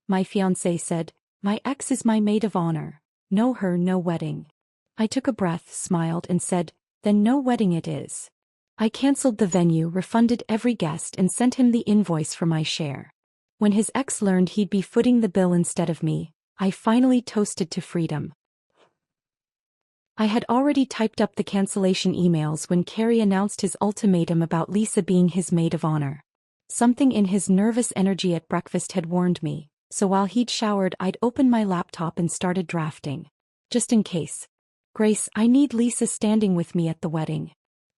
my fiancé said. My ex is my maid of honor. No her, no wedding. I took a breath, smiled and said, then no wedding it is. I cancelled the venue, refunded every guest and sent him the invoice for my share. When his ex learned he'd be footing the bill instead of me, I finally toasted to freedom. I had already typed up the cancellation emails when Carrie announced his ultimatum about Lisa being his maid of honor. Something in his nervous energy at breakfast had warned me, so while he'd showered I'd opened my laptop and started drafting. Just in case. Grace, I need Lisa standing with me at the wedding.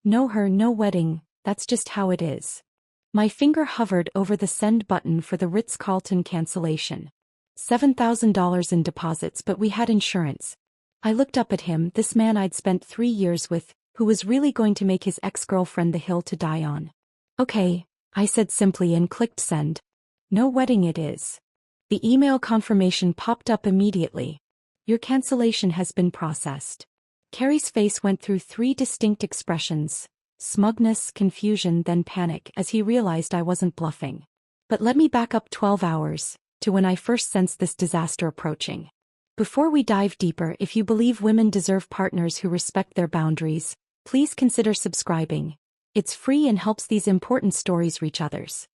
No her, no wedding, that's just how it is. My finger hovered over the send button for the Ritz-Carlton cancellation. $7,000 in deposits, but we had insurance. I looked up at him, this man I'd spent 3 years with, who was really going to make his ex-girlfriend the hill to die on. Okay, I said simply and clicked send. No wedding it is. The email confirmation popped up immediately. Your cancellation has been processed. Carrie's face went through 3 distinct expressions: smugness, confusion, then panic as he realized I wasn't bluffing. But let me back up 12 hours, to when I first sensed this disaster approaching. Before we dive deeper, if you believe women deserve partners who respect their boundaries, please consider subscribing. It's free and helps these important stories reach others.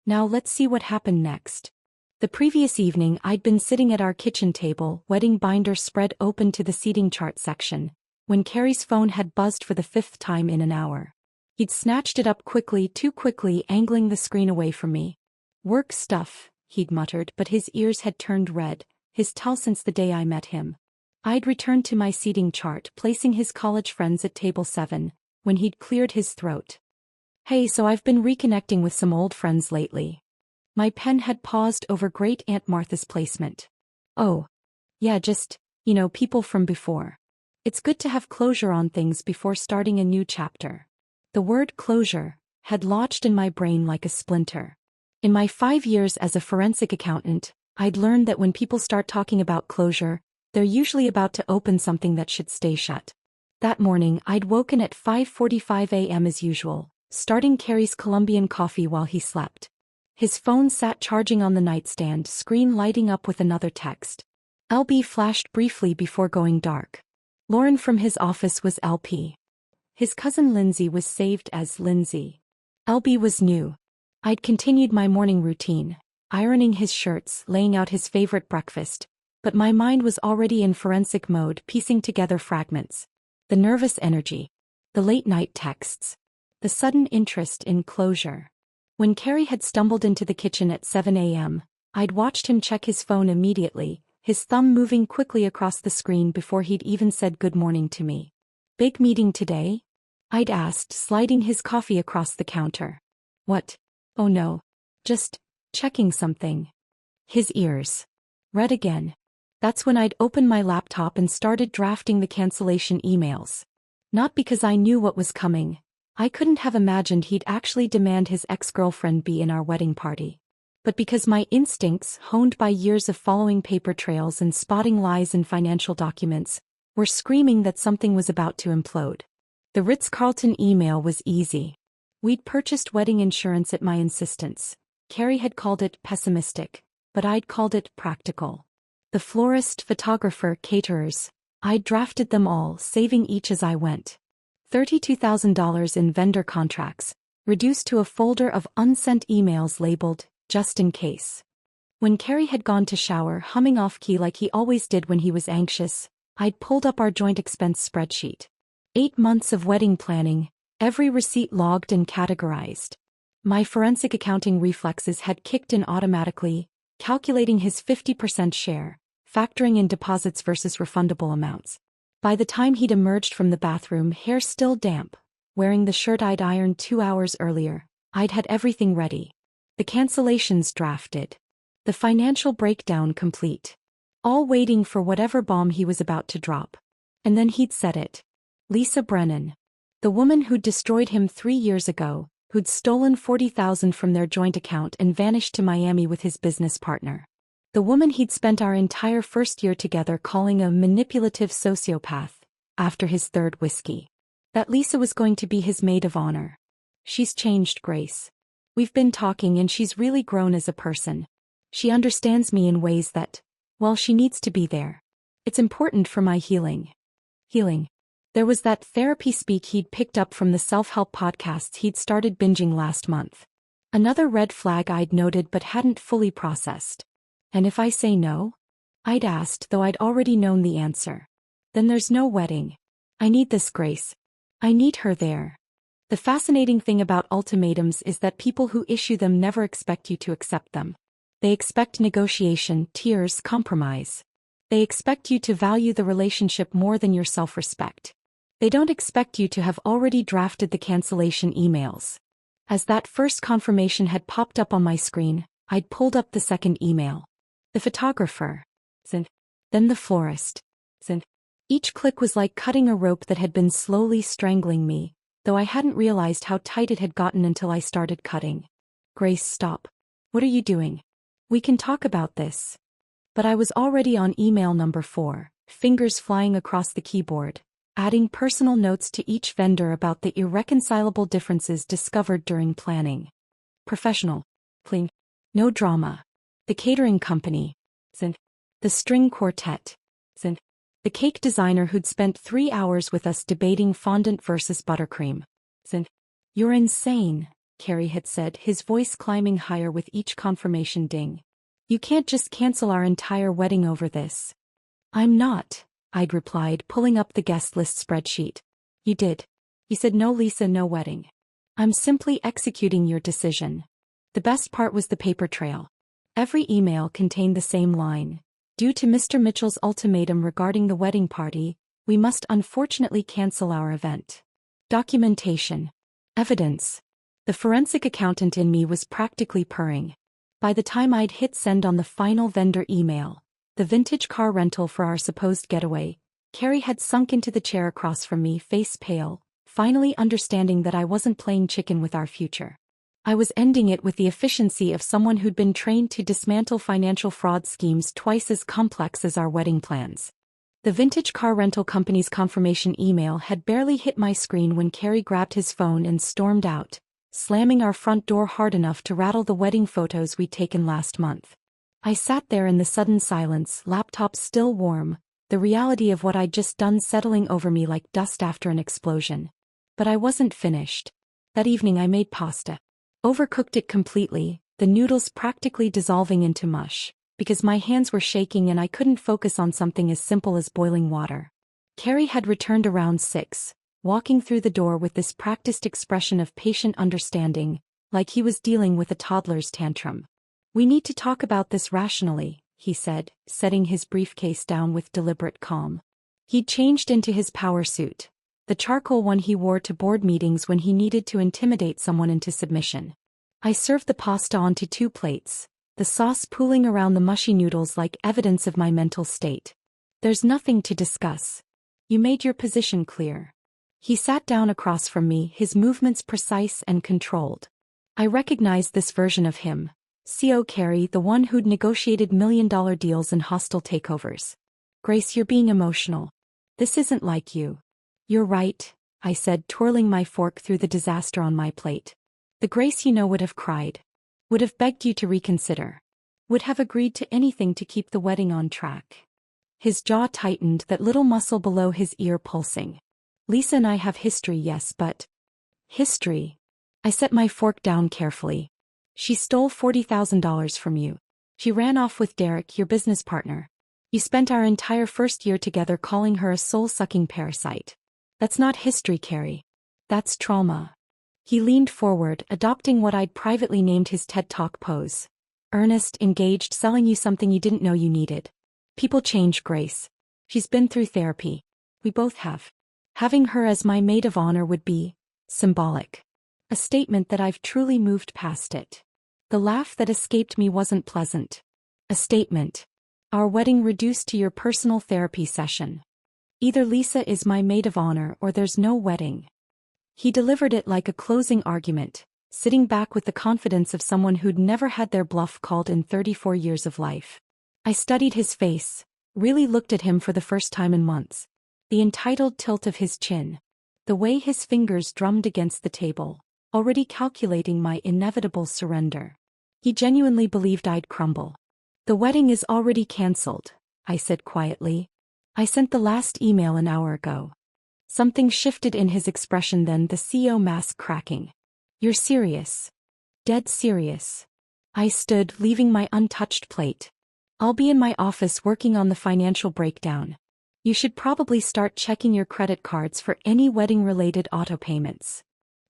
Now let's see what happened next. The previous evening I'd been sitting at our kitchen table, wedding binder spread open to the seating chart section, when Carrie's phone had buzzed for the 5th time in an hour. He'd snatched it up quickly, too quickly, angling the screen away from me. Work stuff, he'd muttered, but his ears had turned red. His tell since the day I met him. I'd returned to my seating chart, placing his college friends at table 7, when he'd cleared his throat. Hey, so I've been reconnecting with some old friends lately. My pen had paused over Great Aunt Martha's placement. Oh. Yeah, just, people from before. It's good to have closure on things before starting a new chapter. The word closure had lodged in my brain like a splinter. In my 5 years as a forensic accountant, I'd learned that when people start talking about closure, they're usually about to open something that should stay shut. That morning, I'd woken at 5:45 a.m. as usual, starting Carrie's Colombian coffee while he slept. His phone sat charging on the nightstand, screen lighting up with another text. LB flashed briefly before going dark. Lauren from his office was LP. His cousin Lindsay was saved as Lindsay. LB was new. I'd continued my morning routine, ironing his shirts, laying out his favorite breakfast, but my mind was already in forensic mode, piecing together fragments. The nervous energy, the late-night texts, the sudden interest in closure. When Carrie had stumbled into the kitchen at 7 a.m., I'd watched him check his phone immediately, his thumb moving quickly across the screen before he'd even said good morning to me. Big meeting today? I'd asked, sliding his coffee across the counter. What? Oh no. Just checking something. His ears. Red again. That's when I'd opened my laptop and started drafting the cancellation emails. Not because I knew what was coming. I couldn't have imagined he'd actually demand his ex-girlfriend be in our wedding party. But because my instincts, honed by years of following paper trails and spotting lies in financial documents, were screaming that something was about to implode. The Ritz-Carlton email was easy. We'd purchased wedding insurance at my insistence. Carrie had called it pessimistic, but I'd called it practical. The florist, photographer, caterers, I'd drafted them all, saving each as I went. $32,000 in vendor contracts, reduced to a folder of unsent emails labeled, just in case. When Carrie had gone to shower, humming off-key like he always did when he was anxious, I'd pulled up our joint expense spreadsheet. 8 months of wedding planning, every receipt logged and categorized. My forensic accounting reflexes had kicked in automatically, calculating his 50% share, factoring in deposits versus refundable amounts. By the time he'd emerged from the bathroom, hair still damp, wearing the shirt I'd ironed 2 hours earlier, I'd had everything ready. The cancellations drafted. The financial breakdown complete. All waiting for whatever bomb he was about to drop. And then he'd said it. Lisa Brennan. The woman who'd destroyed him 3 years ago, who'd stolen $40,000 from their joint account and vanished to Miami with his business partner. The woman he'd spent our entire first year together calling a manipulative sociopath, after his 3rd whiskey. That Lisa was going to be his maid of honor. She's changed, Grace. We've been talking and she's really grown as a person. She understands me in ways that, well, she needs to be there. It's important for my healing. Healing. There was that therapy speak he'd picked up from the self-help podcasts he'd started binging last month. Another red flag I'd noted but hadn't fully processed. And if I say no? I'd asked, though I'd already known the answer. Then there's no wedding. I need this, Grace. I need her there. The fascinating thing about ultimatums is that people who issue them never expect you to accept them. They expect negotiation, tears, compromise. They expect you to value the relationship more than your self-respect. They don't expect you to have already drafted the cancellation emails. As that first confirmation had popped up on my screen, I'd pulled up the second email. The photographer. Then the florist. Each click was like cutting a rope that had been slowly strangling me, though I hadn't realized how tight it had gotten until I started cutting. Grace, stop. What are you doing? We can talk about this. But I was already on email number 4, fingers flying across the keyboard, adding personal notes to each vendor about the irreconcilable differences discovered during planning. Professional. Clean. No drama. The catering company. The string quartet. The cake designer who'd spent 3 hours with us debating fondant versus buttercream. You're insane, Carrie had said, his voice climbing higher with each confirmation ding. You can't just cancel our entire wedding over this. I'm not, I'd replied, pulling up the guest list spreadsheet. You did. You said no, Lisa, no wedding. I'm simply executing your decision. The best part was the paper trail. Every email contained the same line. Due to Mr. Mitchell's ultimatum regarding the wedding party, we must unfortunately cancel our event. Documentation. Evidence. The forensic accountant in me was practically purring. By the time I'd hit send on the final vendor email, the vintage car rental for our supposed getaway, Carrie had sunk into the chair across from me, face pale, finally understanding that I wasn't playing chicken with our future. I was ending it with the efficiency of someone who'd been trained to dismantle financial fraud schemes twice as complex as our wedding plans. The vintage car rental company's confirmation email had barely hit my screen when Carrie grabbed his phone and stormed out, slamming our front door hard enough to rattle the wedding photos we'd taken last month. I sat there in the sudden silence, laptop still warm, the reality of what I'd just done settling over me like dust after an explosion. But I wasn't finished. That evening I made pasta. Overcooked it completely, the noodles practically dissolving into mush, because my hands were shaking and I couldn't focus on something as simple as boiling water. Carrie had returned around 6, walking through the door with this practiced expression of patient understanding, like he was dealing with a toddler's tantrum. We need to talk about this rationally, he said, setting his briefcase down with deliberate calm. He'd changed into his power suit, the charcoal one he wore to board meetings when he needed to intimidate someone into submission. I served the pasta onto 2 plates, the sauce pooling around the mushy noodles like evidence of my mental state. There's nothing to discuss. You made your position clear. He sat down across from me, his movements precise and controlled. I recognized this version of him. CO Carrie, the one who'd negotiated million-dollar deals in hostile takeovers. Grace, you're being emotional. This isn't like you. You're right, I said, twirling my fork through the disaster on my plate. The Grace you know would have cried. Would have begged you to reconsider. Would have agreed to anything to keep the wedding on track. His jaw tightened, that little muscle below his ear pulsing. Lisa and I have history, yes, but... History. I set my fork down carefully. She stole $40,000 from you. She ran off with Derek, your business partner. You spent our entire first year together calling her a soul-sucking parasite. That's not history, Carrie. That's trauma. He leaned forward, adopting what I'd privately named his TED Talk pose. Earnest, engaged, selling you something you didn't know you needed. People change, Grace. She's been through therapy. We both have. Having her as my maid of honor would be symbolic. A statement that I've truly moved past it. The laugh that escaped me wasn't pleasant. A statement. Our wedding reduced to your personal therapy session. Either Lisa is my maid of honor or there's no wedding. He delivered it like a closing argument, sitting back with the confidence of someone who'd never had their bluff called in 34 years of life. I studied his face, really looked at him for the first time in months. The entitled tilt of his chin. The way his fingers drummed against the table, already calculating my inevitable surrender. He genuinely believed I'd crumble. The wedding is already cancelled, I said quietly. I sent the last email an hour ago. Something shifted in his expression then, the CEO mask cracking. You're serious? Dead serious. I stood, leaving my untouched plate. I'll be in my office working on the financial breakdown. You should probably start checking your credit cards for any wedding-related auto payments.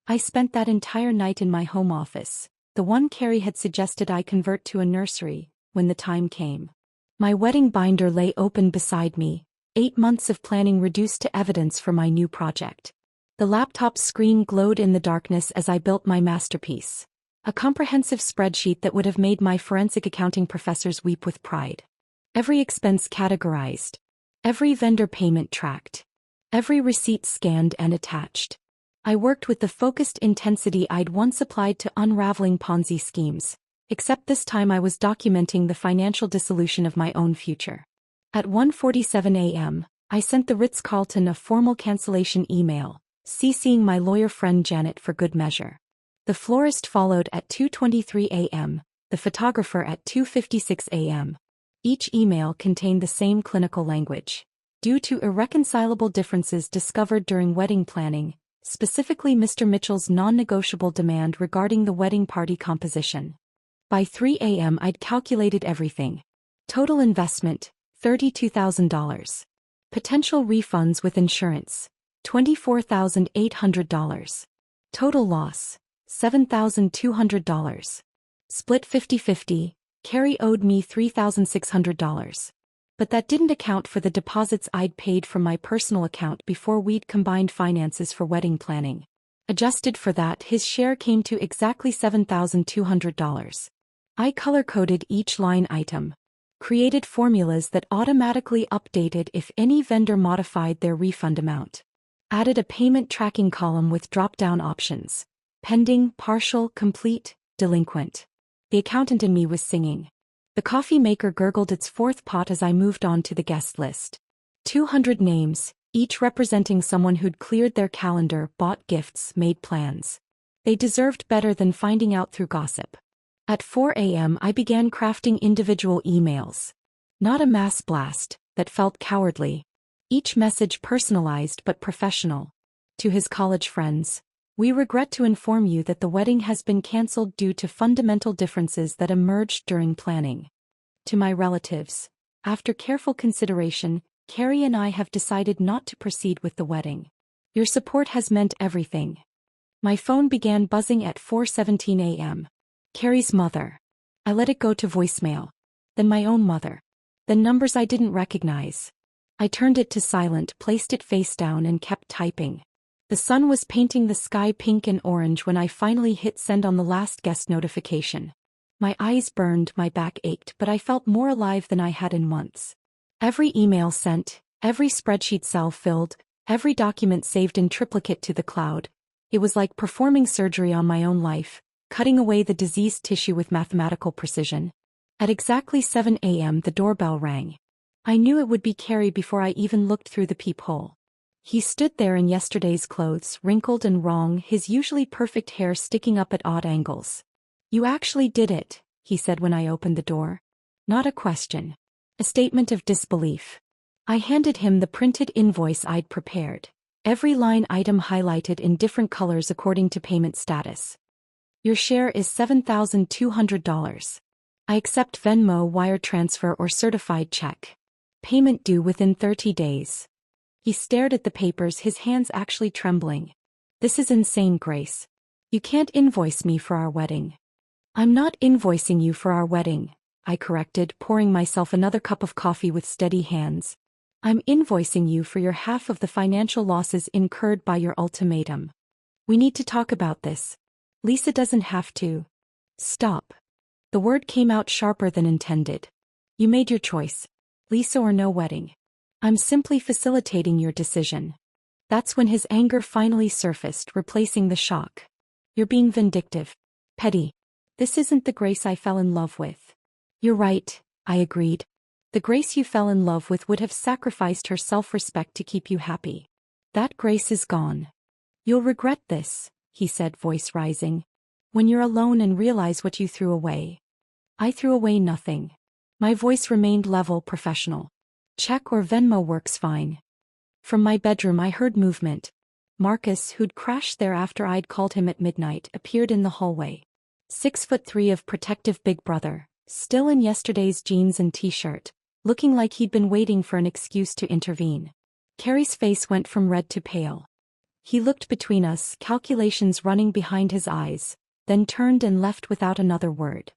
I spent that entire night in my home office, the one Carrie had suggested I convert to a nursery, when the time came. My wedding binder lay open beside me, 8 months of planning reduced to evidence for my new project. The laptop's screen glowed in the darkness as I built my masterpiece. A comprehensive spreadsheet that would have made my forensic accounting professors weep with pride. Every expense categorized. Every vendor payment tracked. Every receipt scanned and attached. I worked with the focused intensity I'd once applied to unraveling Ponzi schemes, except this time I was documenting the financial dissolution of my own future. At 1:47 a.m., I sent the Ritz-Carlton a formal cancellation email, CCing my lawyer friend Janet for good measure. The florist followed at 2:23 a.m., the photographer at 2:56 a.m. Each email contained the same clinical language. Due to irreconcilable differences discovered during wedding planning, specifically Mr. Mitchell's non-negotiable demand regarding the wedding party composition. By 3 a.m. I'd calculated everything. Total investment, $32,000. Potential refunds with insurance, $24,800. Total loss, $7,200. Split 50-50, Carrie owed me $3,600. But that didn't account for the deposits I'd paid from my personal account before we'd combined finances for wedding planning. Adjusted for that, his share came to exactly $7,200. I color-coded each line item. Created formulas that automatically updated if any vendor modified their refund amount. Added a payment tracking column with drop-down options. Pending, partial, complete, delinquent. The accountant in me was singing. The coffee maker gurgled its fourth pot as I moved on to the guest list. 200 names, each representing someone who'd cleared their calendar, bought gifts, made plans. They deserved better than finding out through gossip. At 4 a.m. I began crafting individual emails. Not a mass blast, that felt cowardly. Each message personalized but professional. To his college friends, we regret to inform you that the wedding has been cancelled due to fundamental differences that emerged during planning. To my relatives, after careful consideration, Carrie and I have decided not to proceed with the wedding. Your support has meant everything. My phone began buzzing at 4:17 a.m. Carrie's mother. I let it go to voicemail. Then my own mother. Then numbers I didn't recognize. I turned it to silent, placed it face down and kept typing. The sun was painting the sky pink and orange when I finally hit send on the last guest notification. My eyes burned, my back ached, but I felt more alive than I had in months. Every email sent, every spreadsheet cell filled, every document saved in triplicate to the cloud. It was like performing surgery on my own life, cutting away the diseased tissue with mathematical precision. At exactly 7 a.m. the doorbell rang. I knew it would be Carrie before I even looked through the peephole. He stood there in yesterday's clothes, wrinkled and wrong, his usually perfect hair sticking up at odd angles. "You actually did it," he said when I opened the door. Not a question. A statement of disbelief. I handed him the printed invoice I'd prepared. Every line item highlighted in different colors according to payment status. Your share is $7,200. I accept Venmo, wire transfer or certified check. Payment due within 30 days. He stared at the papers, his hands actually trembling. This is insane, Grace. You can't invoice me for our wedding. I'm not invoicing you for our wedding, I corrected, pouring myself another cup of coffee with steady hands. I'm invoicing you for your half of the financial losses incurred by your ultimatum. We need to talk about this. Lisa doesn't have to. Stop. The word came out sharper than intended. You made your choice. Lisa or no wedding. I'm simply facilitating your decision. That's when his anger finally surfaced, replacing the shock. You're being vindictive. Petty. This isn't the Grace I fell in love with. You're right, I agreed. The Grace you fell in love with would have sacrificed her self-respect to keep you happy. That Grace is gone. You'll regret this, he said, voice rising. When you're alone and realize what you threw away. I threw away nothing. My voice remained level, professional. Check or Venmo works fine. From my bedroom I heard movement. Marcus, who'd crashed there after I'd called him at midnight, appeared in the hallway. 6'3" of protective big brother, still in yesterday's jeans and t-shirt, looking like he'd been waiting for an excuse to intervene. Carrie's face went from red to pale. He looked between us, calculations running behind his eyes, then turned and left without another word.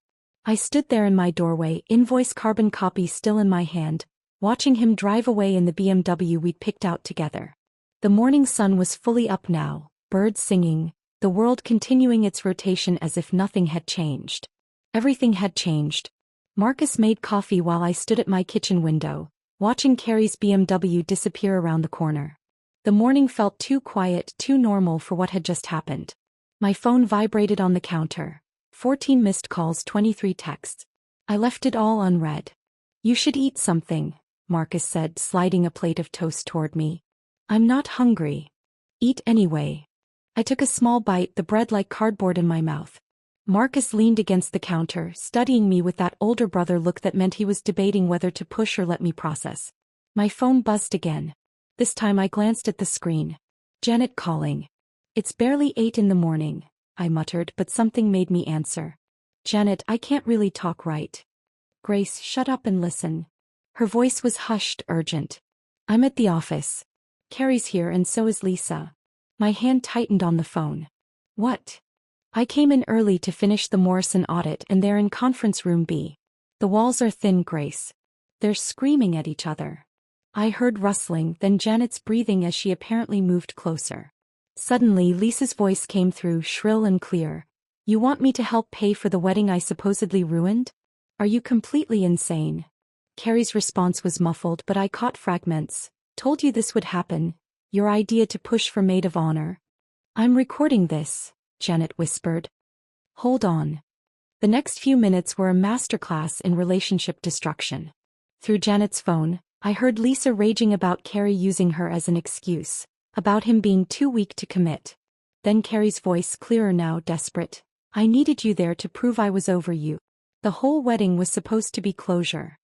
I stood there in my doorway, invoice carbon copy still in my hand, watching him drive away in the BMW we'd picked out together. The morning sun was fully up now, birds singing, the world continuing its rotation as if nothing had changed. Everything had changed. Marcus made coffee while I stood at my kitchen window, watching Carrie's BMW disappear around the corner. The morning felt too quiet, too normal for what had just happened. My phone vibrated on the counter. 14 missed calls, 23 texts. I left it all unread. "You should eat something," Marcus said, sliding a plate of toast toward me. "I'm not hungry." "Eat anyway." I took a small bite, the bread like cardboard in my mouth. Marcus leaned against the counter, studying me with that older brother look that meant he was debating whether to push or let me process. My phone buzzed again. This time I glanced at the screen. Janet calling. "It's barely 8 in the morning," I muttered, but something made me answer. "Janet, I can't really talk right." "Grace, shut up and listen." Her voice was hushed, urgent. "I'm at the office. Carrie's here and so is Lisa." My hand tightened on the phone. "What?" "I came in early to finish the Morrison audit and they're in conference room B. The walls are thin, Grace. They're screaming at each other." I heard rustling, then Janet's breathing as she apparently moved closer. Suddenly Lisa's voice came through, shrill and clear. "You want me to help pay for the wedding I supposedly ruined? Are you completely insane?" Carrie's response was muffled, but I caught fragments. "Told you this would happen. Your idea to push for maid of honor." "I'm recording this," Janet whispered. "Hold on." The next few minutes were a masterclass in relationship destruction. Through Janet's phone, I heard Lisa raging about Carrie using her as an excuse, about him being too weak to commit. Then Carrie's voice, clearer now, desperate. "I needed you there to prove I was over you. The whole wedding was supposed to be closure."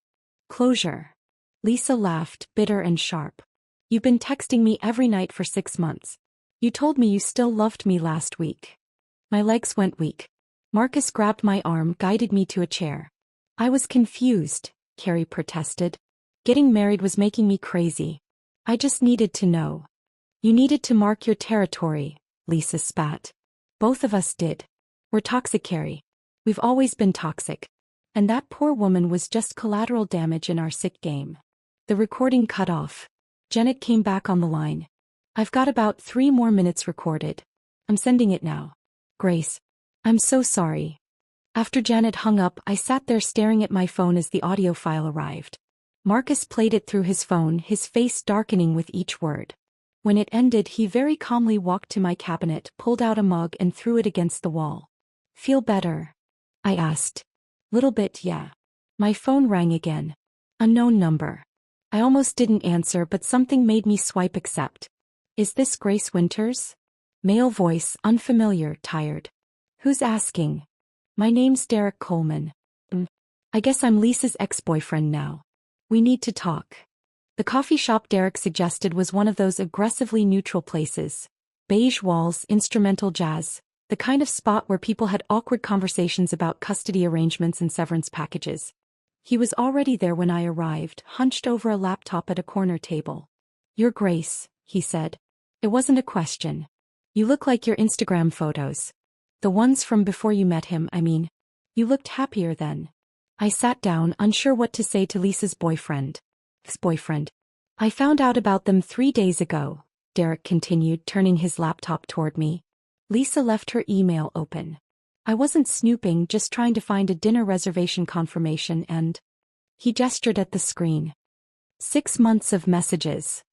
"Closure?" Lisa laughed, bitter and sharp. "You've been texting me every night for 6 months. You told me you still loved me last week." My legs went weak. Marcus grabbed my arm, guided me to a chair. "I was confused," Carrie protested. "Getting married was making me crazy. I just needed to know." "You needed to mark your territory," Lisa spat. "Both of us did. We're toxic, Carrie. We've always been toxic. And that poor woman was just collateral damage in our sick game." The recording cut off. Janet came back on the line. "I've got about 3 more minutes recorded. I'm sending it now." "Grace, I'm so sorry." After Janet hung up, I sat there staring at my phone as the audio file arrived. Marcus played it through his phone, his face darkening with each word. When it ended, he very calmly walked to my cabinet, pulled out a mug and threw it against the wall. "Feel better?" I asked. "Little bit, yeah." My phone rang again. Unknown number. I almost didn't answer, but something made me swipe accept. "Is this Grace Winters?" Male voice, unfamiliar, tired. "Who's asking?" "My name's Derek Coleman." I guess I'm Lisa's ex-boyfriend now. "We need to talk." The coffee shop Derek suggested was one of those aggressively neutral places. Beige walls, instrumental jazz, the kind of spot where people had awkward conversations about custody arrangements and severance packages. He was already there when I arrived, hunched over a laptop at a corner table. "You're Grace," he said. It wasn't a question. "You look like your Instagram photos. The ones from before you met him, I mean. You looked happier then." I sat down, unsure what to say to Lisa's boyfriend. Ex-boyfriend. "I found out about them 3 days ago," Derek continued, turning his laptop toward me. "Lisa left her email open. I wasn't snooping, just trying to find a dinner reservation confirmation and..." He gestured at the screen. 6 months of messages.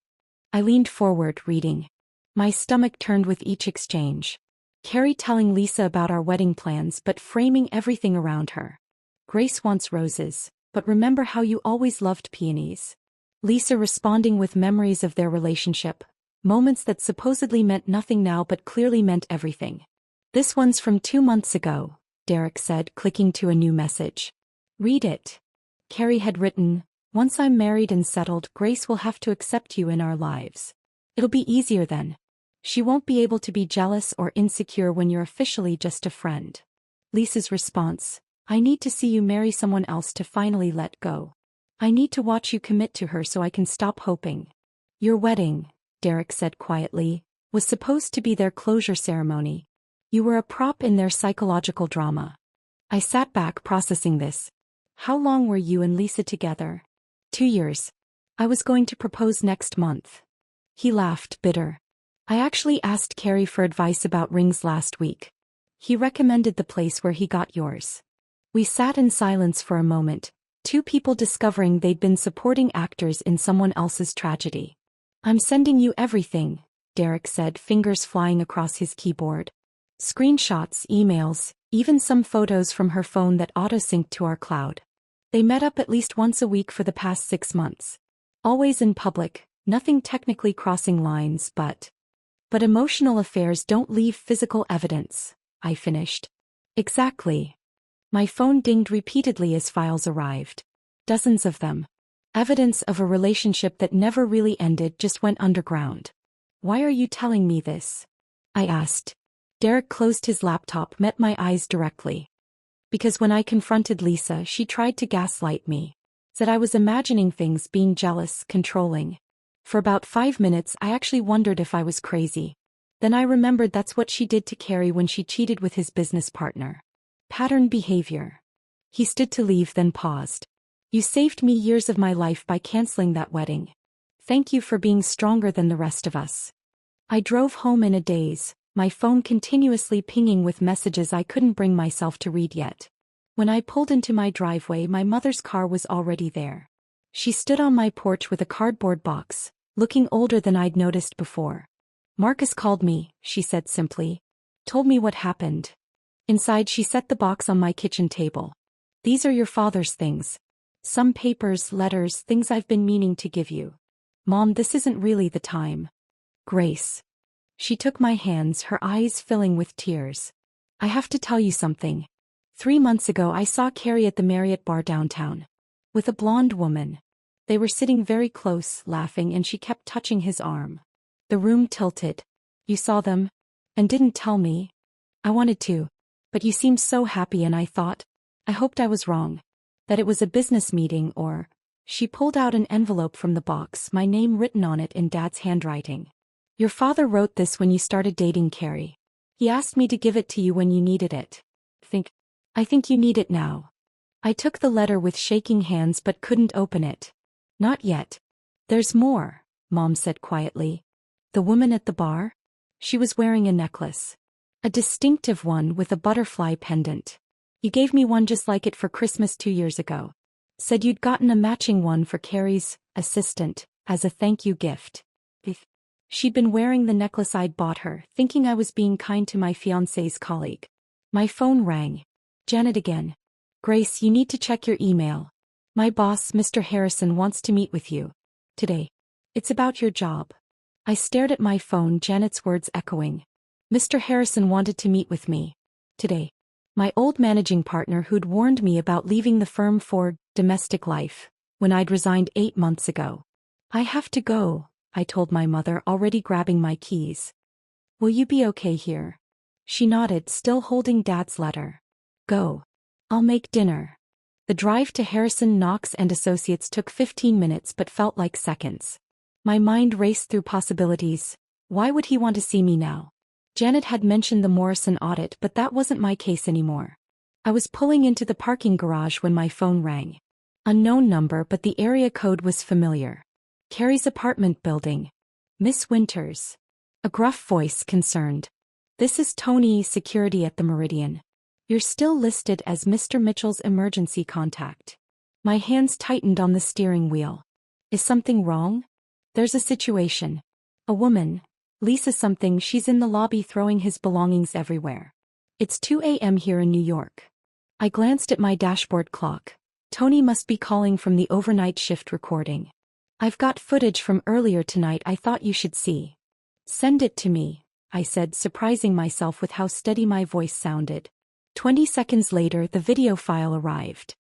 I leaned forward, reading. My stomach turned with each exchange. Carrie telling Lisa about our wedding plans but framing everything around her. "Grace wants roses, but remember how you always loved peonies." Lisa responding with memories of their relationship, moments that supposedly meant nothing now but clearly meant everything. "This one's from 2 months ago," Derek said, clicking to a new message. "Read it." Carrie had written, "Once I'm married and settled, Grace will have to accept you in our lives. It'll be easier then. She won't be able to be jealous or insecure when you're officially just a friend." Lisa's response, "I need to see you marry someone else to finally let go. I need to watch you commit to her so I can stop hoping." "Your wedding," Derek said quietly, "was supposed to be their closure ceremony. You were a prop in their psychological drama." I sat back processing this. How long were you and Lisa together? 2 years. I was going to propose next month. He laughed, bitter. "I actually asked Carrie for advice about rings last week. He recommended the place where he got yours." We sat in silence for a moment, two people discovering they'd been supporting actors in someone else's tragedy. "I'm sending you everything," Derek said, fingers flying across his keyboard. Screenshots, emails, even some photos from her phone that auto-synced to our cloud. They met up at least once a week for the past 6 months. Always in public, nothing technically crossing lines, but emotional affairs don't leave physical evidence, I finished. Exactly. My phone dinged repeatedly as files arrived. Dozens of them. Evidence of a relationship that never really ended, just went underground. "Why are you telling me this?" I asked. Derek closed his laptop, met my eyes directly. "Because when I confronted Lisa, she tried to gaslight me. Said I was imagining things, being jealous, controlling. For about 5 minutes I actually wondered if I was crazy. Then I remembered that's what she did to Carrie when she cheated with his business partner. Pattern behavior." He stood to leave, then paused. "You saved me years of my life by canceling that wedding. Thank you for being stronger than the rest of us." I drove home in a daze, my phone continuously pinging with messages I couldn't bring myself to read yet. When I pulled into my driveway, my mother's car was already there. She stood on my porch with a cardboard box, looking older than I'd noticed before. "Marcus called me," she said simply. "Told me what happened." Inside, she set the box on my kitchen table. "These are your father's things. Some papers, letters, things I've been meaning to give you. Mom, this isn't really the time." "Grace." She took my hands, her eyes filling with tears. "I have to tell you something. 3 months ago I saw Carrie at the Marriott bar downtown. With a blonde woman. They were sitting very close, laughing, and she kept touching his arm." The room tilted. "You saw them? And didn't tell me?" "I wanted to. But you seemed so happy and I thought, I hoped I was wrong. That it was a business meeting or..." She pulled out an envelope from the box, my name written on it in Dad's handwriting. "Your father wrote this when you started dating Carrie. He asked me to give it to you when you needed it. I think you need it now." I took the letter with shaking hands but couldn't open it. "Not yet. There's more," Mom said quietly. "The woman at the bar? She was wearing a necklace. A distinctive one with a butterfly pendant. You gave me one just like it for Christmas 2 years ago. Said you'd gotten a matching one for Carrie's assistant as a thank you gift. She'd been wearing the necklace I'd bought her, thinking I was being kind to my fiancé's colleague." My phone rang. Janet again. "Grace, you need to check your email. My boss, Mr. Harrison, wants to meet with you. Today. It's about your job." I stared at my phone, Janet's words echoing. Mr. Harrison wanted to meet with me. Today. My old managing partner who'd warned me about leaving the firm for domestic life, when I'd resigned 8 months ago. "I have to go," I told my mother, already grabbing my keys. "Will you be okay here?" She nodded, still holding Dad's letter. "Go. I'll make dinner." The drive to Harrison, Knox and Associates took 15 minutes but felt like seconds. My mind raced through possibilities. Why would he want to see me now? Janet had mentioned the Morrison audit, but that wasn't my case anymore. I was pulling into the parking garage when my phone rang. Unknown number, but the area code was familiar. Carrie's apartment building. "Miss Winters." A gruff voice, concerned. "This is Tony, security at the Meridian. You're still listed as Mr. Mitchell's emergency contact." My hands tightened on the steering wheel. "Is something wrong?" "There's a situation. A woman, Lisa something, she's in the lobby throwing his belongings everywhere. It's 2 a.m. here in New York." I glanced at my dashboard clock. Tony must be calling from the overnight shift recording. "I've got footage from earlier tonight I thought you should see." "Send it to me," I said, surprising myself with how steady my voice sounded. 20 seconds later, the video file arrived.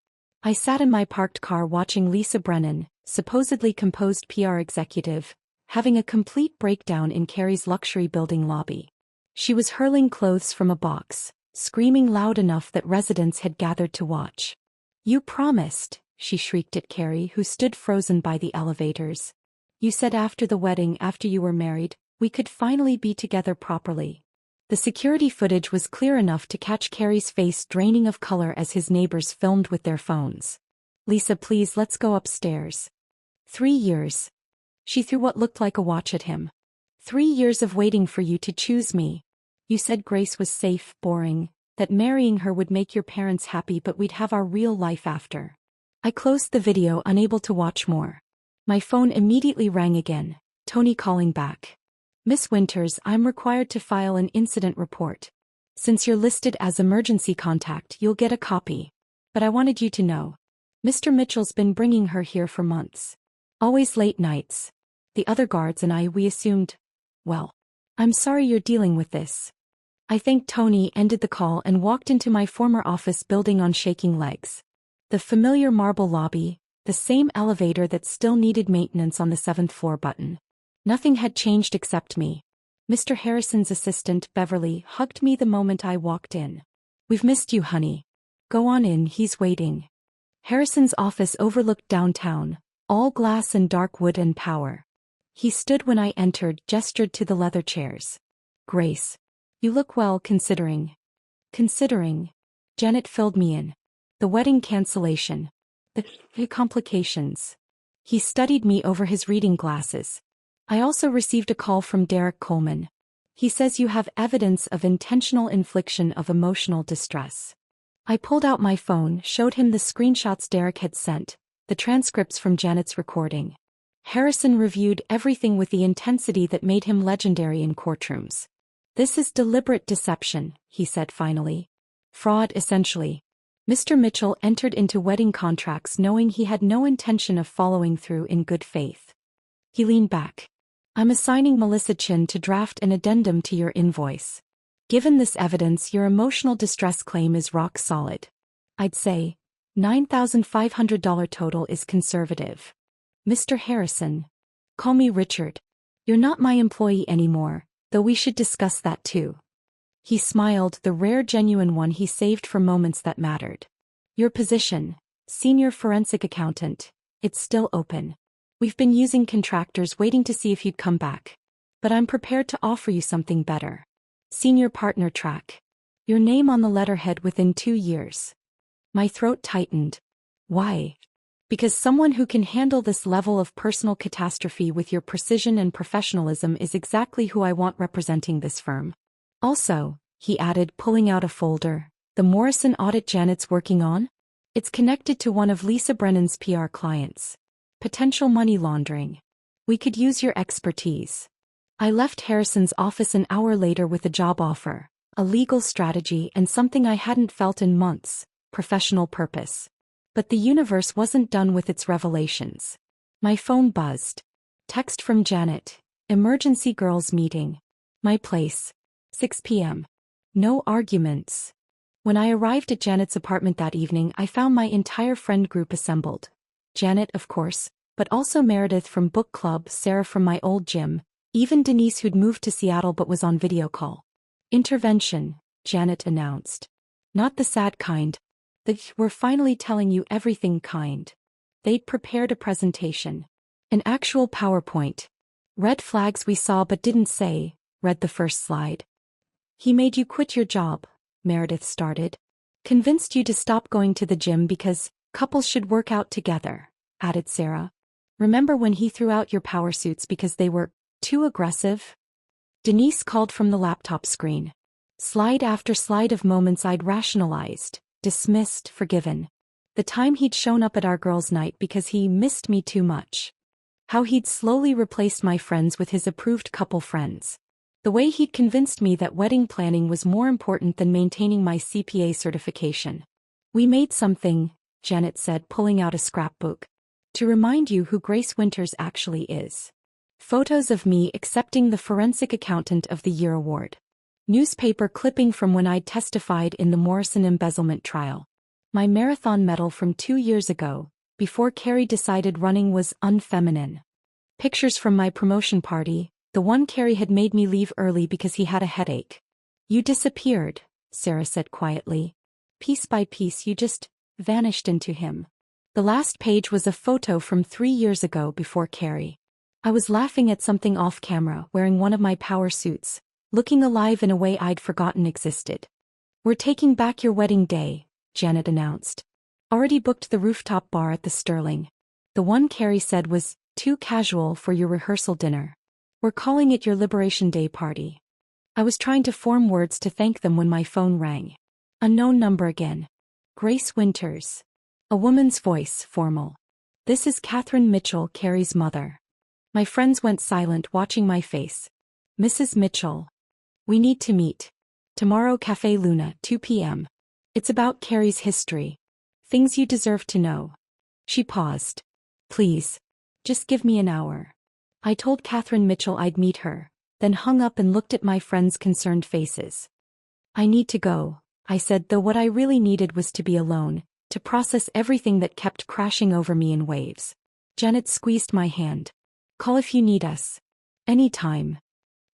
I sat in my parked car watching Lisa Brennan, supposedly composed PR executive, having a complete breakdown in Carrie's luxury building lobby. She was hurling clothes from a box, screaming loud enough that residents had gathered to watch. "You promised," she shrieked at Carrie, who stood frozen by the elevators. "You said after the wedding, after you were married, we could finally be together properly." The security footage was clear enough to catch Carrie's face draining of color as his neighbors filmed with their phones. "Lisa, please, let's go upstairs." 3 years. She threw what looked like a watch at him. 3 years of waiting for you to choose me. You said Grace was safe, boring, that marrying her would make your parents happy, but we'd have our real life after. I closed the video, unable to watch more. My phone immediately rang again, Tony calling back. "Miss Winters, I'm required to file an incident report. Since you're listed as emergency contact, you'll get a copy. But I wanted you to know. Mr. Mitchell's been bringing her here for months. Always late nights. The other guards and we assumed, well, I'm sorry you're dealing with this." I thanked Tony, ended the call, and walked into my former office building on shaking legs. The familiar marble lobby, the same elevator that still needed maintenance on the 7th floor button. Nothing had changed except me. Mr. Harrison's assistant, Beverly, hugged me the moment I walked in. "We've missed you, honey. Go on in, he's waiting." Harrison's office overlooked downtown, all glass and dark wood and power. He stood when I entered, gestured to the leather chairs. "Grace, you look well considering." "Considering?" Janet filled me in. "The wedding cancellation. The complications." He studied me over his reading glasses. "I also received a call from Derek Coleman. He says you have evidence of intentional infliction of emotional distress." I pulled out my phone, showed him the screenshots Derek had sent, the transcripts from Janet's recording. Harrison reviewed everything with the intensity that made him legendary in courtrooms. "This is deliberate deception," he said finally. "Fraud, essentially. Mr. Mitchell entered into wedding contracts knowing he had no intention of following through in good faith." He leaned back. "I'm assigning Melissa Chin to draft an addendum to your invoice. Given this evidence, your emotional distress claim is rock solid. I'd say $9,500 total is conservative." "Mr. Harrison." "Call me Richard. You're not my employee anymore, though we should discuss that too." He smiled, the rare genuine one he saved for moments that mattered. "Your position, senior forensic accountant, it's still open. We've been using contractors waiting to see if you'd come back. But I'm prepared to offer you something better. Senior partner track. Your name on the letterhead within 2 years." My throat tightened. "Why?" "Because someone who can handle this level of personal catastrophe with your precision and professionalism is exactly who I want representing this firm. Also," he added, pulling out a folder, "the Morrison audit Janet's working on? It's connected to one of Lisa Brennan's PR clients. Potential money laundering. We could use your expertise." I left Harrison's office an hour later with a job offer, a legal strategy, and something I hadn't felt in months: professional purpose. But the universe wasn't done with its revelations. My phone buzzed. Text from Janet. "Emergency girls meeting. My place. 6 p.m. No arguments." When I arrived at Janet's apartment that evening, I found my entire friend group assembled. Janet, of course, but also Meredith from book club, Sarah from my old gym, even Denise who'd moved to Seattle but was on video call. "Intervention," Janet announced. "Not the sad kind. We're finally telling you everything kind." They'd prepared a presentation. An actual PowerPoint. "Red flags we saw but didn't say," read the first slide. "He made you quit your job," Meredith started. "Convinced you to stop going to the gym because couples should work out together," added Sarah. "Remember when he threw out your power suits because they were too aggressive?" Denise called from the laptop screen. Slide after slide of moments I'd rationalized, dismissed, forgiven. The time he'd shown up at our girls' night because he missed me too much. How he'd slowly replaced my friends with his approved couple friends. The way he'd convinced me that wedding planning was more important than maintaining my CPA certification. "We made something," Janet said, pulling out a scrapbook, "to remind you who Grace Winters actually is. Photos of me accepting the Forensic Accountant of the Year award. Newspaper clipping from when I'd testified in the Morrison embezzlement trial. My marathon medal from 2 years ago, before Carrie decided running was unfeminine. Pictures from my promotion party, the one Carrie had made me leave early because he had a headache. You disappeared, Sarah said quietly. Piece by piece you just vanished into him. The last page was a photo from 3 years ago before Carrie. I was laughing at something off camera, wearing one of my power suits, looking alive in a way I'd forgotten existed. We're taking back your wedding day, Janet announced. Already booked the rooftop bar at the Sterling. The one Carrie said was too casual for your rehearsal dinner. We're calling it your Liberation Day party. I was trying to form words to thank them when my phone rang. Unknown number again. Grace Winters. A woman's voice, formal. This is Catherine Mitchell, Carrie's mother. My friends went silent watching my face. Mrs. Mitchell. We need to meet. Tomorrow Café Luna, 2 p.m. It's about Carrie's history. Things you deserve to know. She paused. Please. Just give me an hour. I told Catherine Mitchell I'd meet her, then hung up and looked at my friends' concerned faces. I need to go, I said, though what I really needed was to be alone, to process everything that kept crashing over me in waves. Janet squeezed my hand. Call if you need us. Any time.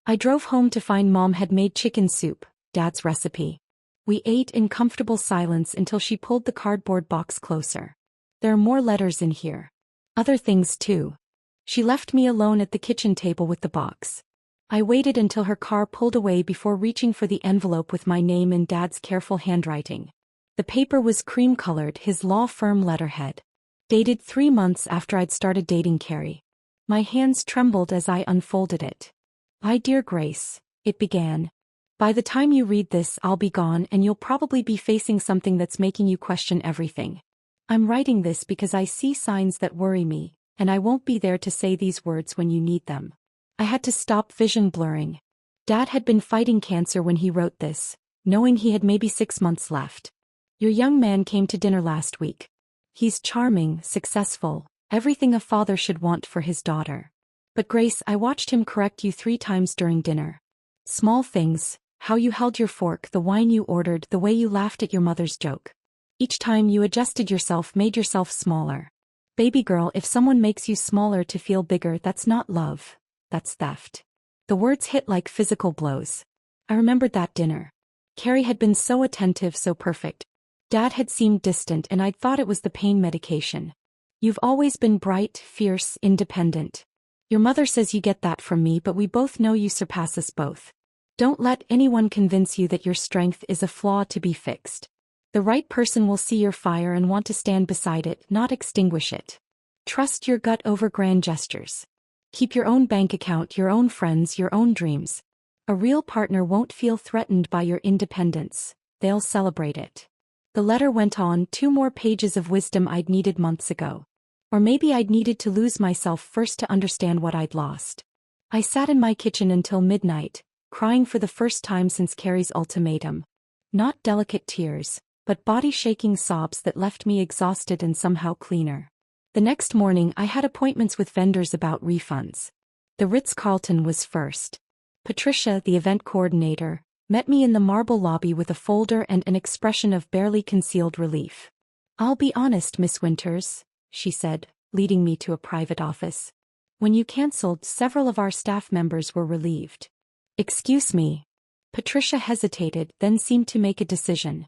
I drove home to find Mom had made chicken soup, Dad's recipe. We ate in comfortable silence until she pulled the cardboard box closer. There are more letters in here. Other things too. She left me alone at the kitchen table with the box. I waited until her car pulled away before reaching for the envelope with my name in Dad's careful handwriting. The paper was cream-colored, his law firm letterhead. Dated 3 months after I'd started dating Carrie. My hands trembled as I unfolded it. My dear Grace, it began. By the time you read this, I'll be gone and you'll probably be facing something that's making you question everything. I'm writing this because I see signs that worry me, and I won't be there to say these words when you need them. I had to stop vision blurring. Dad had been fighting cancer when he wrote this, knowing he had maybe 6 months left. Your young man came to dinner last week. He's charming, successful, everything a father should want for his daughter. But Grace, I watched him correct you 3 times during dinner. Small things, how you held your fork, the wine you ordered, the way you laughed at your mother's joke. Each time you adjusted yourself, made yourself smaller. Baby girl, if someone makes you smaller to feel bigger, that's not love. That's theft. The words hit like physical blows. I remembered that dinner. Carrie had been so attentive, so perfect. Dad had seemed distant and I'd thought it was the pain medication. You've always been bright, fierce, independent. Your mother says you get that from me, but we both know you surpass us both. Don't let anyone convince you that your strength is a flaw to be fixed. The right person will see your fire and want to stand beside it, not extinguish it. Trust your gut over grand gestures. Keep your own bank account, your own friends, your own dreams. A real partner won't feel threatened by your independence. They'll celebrate it. The letter went on, 2 more pages of wisdom I'd needed months ago. Or maybe I'd needed to lose myself first to understand what I'd lost. I sat in my kitchen until midnight, crying for the first time since Carrie's ultimatum. Not delicate tears, but body-shaking sobs that left me exhausted and somehow cleaner. The next morning I had appointments with vendors about refunds. The Ritz-Carlton was first. Patricia, the event coordinator, met me in the marble lobby with a folder and an expression of barely concealed relief. I'll be honest, Miss Winters, she said, leading me to a private office. When you cancelled, several of our staff members were relieved. Excuse me. Patricia hesitated, then seemed to make a decision.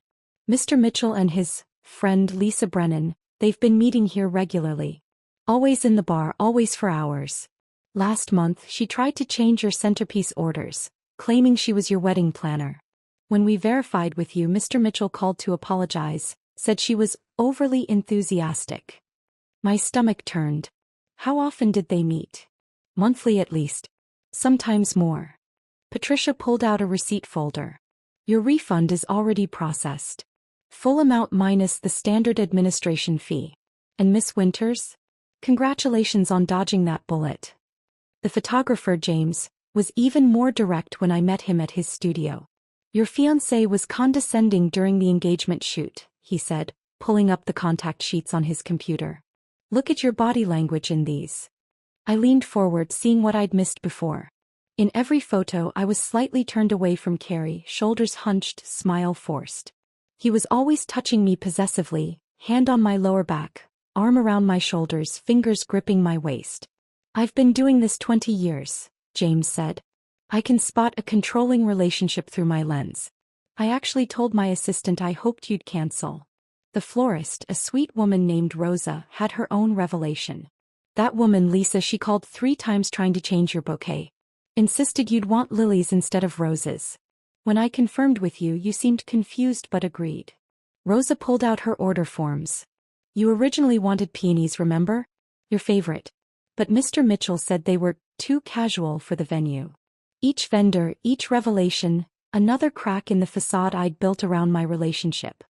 Mr. Mitchell and his friend Lisa Brennan, they've been meeting here regularly. Always in the bar, always for hours. Last month she tried to change your centerpiece orders, claiming she was your wedding planner. When we verified with you, Mr. Mitchell called to apologize, said she was overly enthusiastic. My stomach turned. How often did they meet? Monthly at least. Sometimes more. Patricia pulled out a receipt folder. Your refund is already processed. Full amount minus the standard administration fee. And Miss Winters? Congratulations on dodging that bullet. The photographer, James, was even more direct when I met him at his studio. Your fiancé was condescending during the engagement shoot, he said, pulling up the contact sheets on his computer. Look at your body language in these. I leaned forward, seeing what I'd missed before. In every photo I was slightly turned away from Carrie, shoulders hunched, smile forced. He was always touching me possessively, hand on my lower back, arm around my shoulders, fingers gripping my waist. I've been doing this 20 years, James said. I can spot a controlling relationship through my lens. I actually told my assistant I hoped you'd cancel. The florist, a sweet woman named Rosa, had her own revelation. That woman, Lisa, she called 3 times trying to change your bouquet. Insisted you'd want lilies instead of roses. When I confirmed with you, you seemed confused but agreed. Rosa pulled out her order forms. You originally wanted peonies, remember? Your favorite. But Mr. Mitchell said they were too casual for the venue. Each vendor, each revelation, another crack in the facade I'd built around my relationship.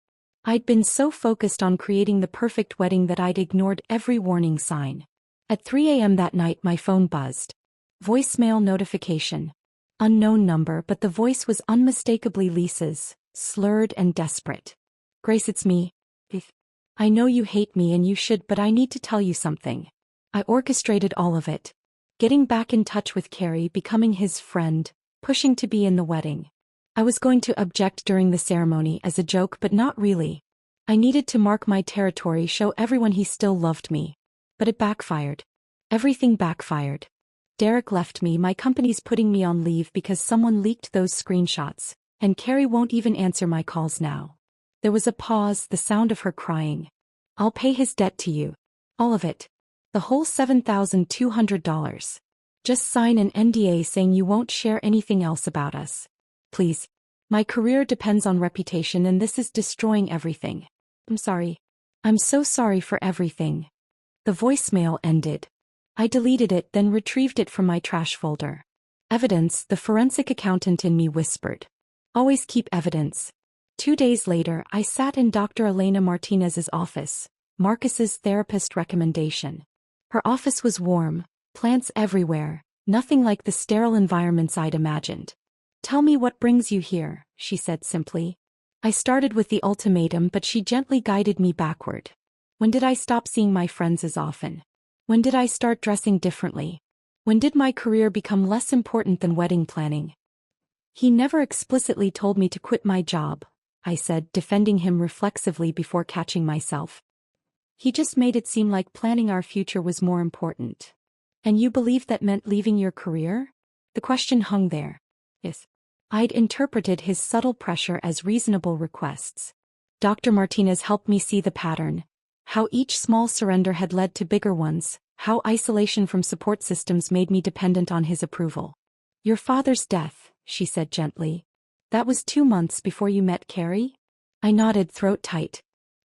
I'd been so focused on creating the perfect wedding that I'd ignored every warning sign. At 3 a.m. that night, my phone buzzed. Voicemail notification. Unknown number, but the voice was unmistakably Lisa's, slurred and desperate. Grace, it's me. I know you hate me and you should, but I need to tell you something. I orchestrated all of it. Getting back in touch with Carrie, becoming his friend, pushing to be in the wedding. I was going to object during the ceremony as a joke, but not really. I needed to mark my territory, show everyone he still loved me. But it backfired. Everything backfired. Derek left me, my company's putting me on leave because someone leaked those screenshots, and Carrie won't even answer my calls now. There was a pause, the sound of her crying. I'll pay his debt to you. All of it. The whole $7,200. Just sign an NDA saying you won't share anything else about us. Please. My career depends on reputation and this is destroying everything. I'm sorry. I'm so sorry for everything. The voicemail ended. I deleted it, then retrieved it from my trash folder. Evidence, the forensic accountant in me whispered. Always keep evidence. 2 days later, I sat in Dr. Elena Martinez's office, Marcus's therapist recommendation. Her office was warm, plants everywhere, nothing like the sterile environments I'd imagined. Tell me what brings you here, she said simply. I started with the ultimatum, but she gently guided me backward. When did I stop seeing my friends as often? When did I start dressing differently? When did my career become less important than wedding planning? He never explicitly told me to quit my job, I said, defending him reflexively before catching myself. He just made it seem like planning our future was more important. And you believed that meant leaving your career? The question hung there. Yes. I'd interpreted his subtle pressure as reasonable requests. Dr. Martinez helped me see the pattern. How each small surrender had led to bigger ones, how isolation from support systems made me dependent on his approval. Your father's death, she said gently. That was 2 months before you met Carrie? I nodded, throat tight.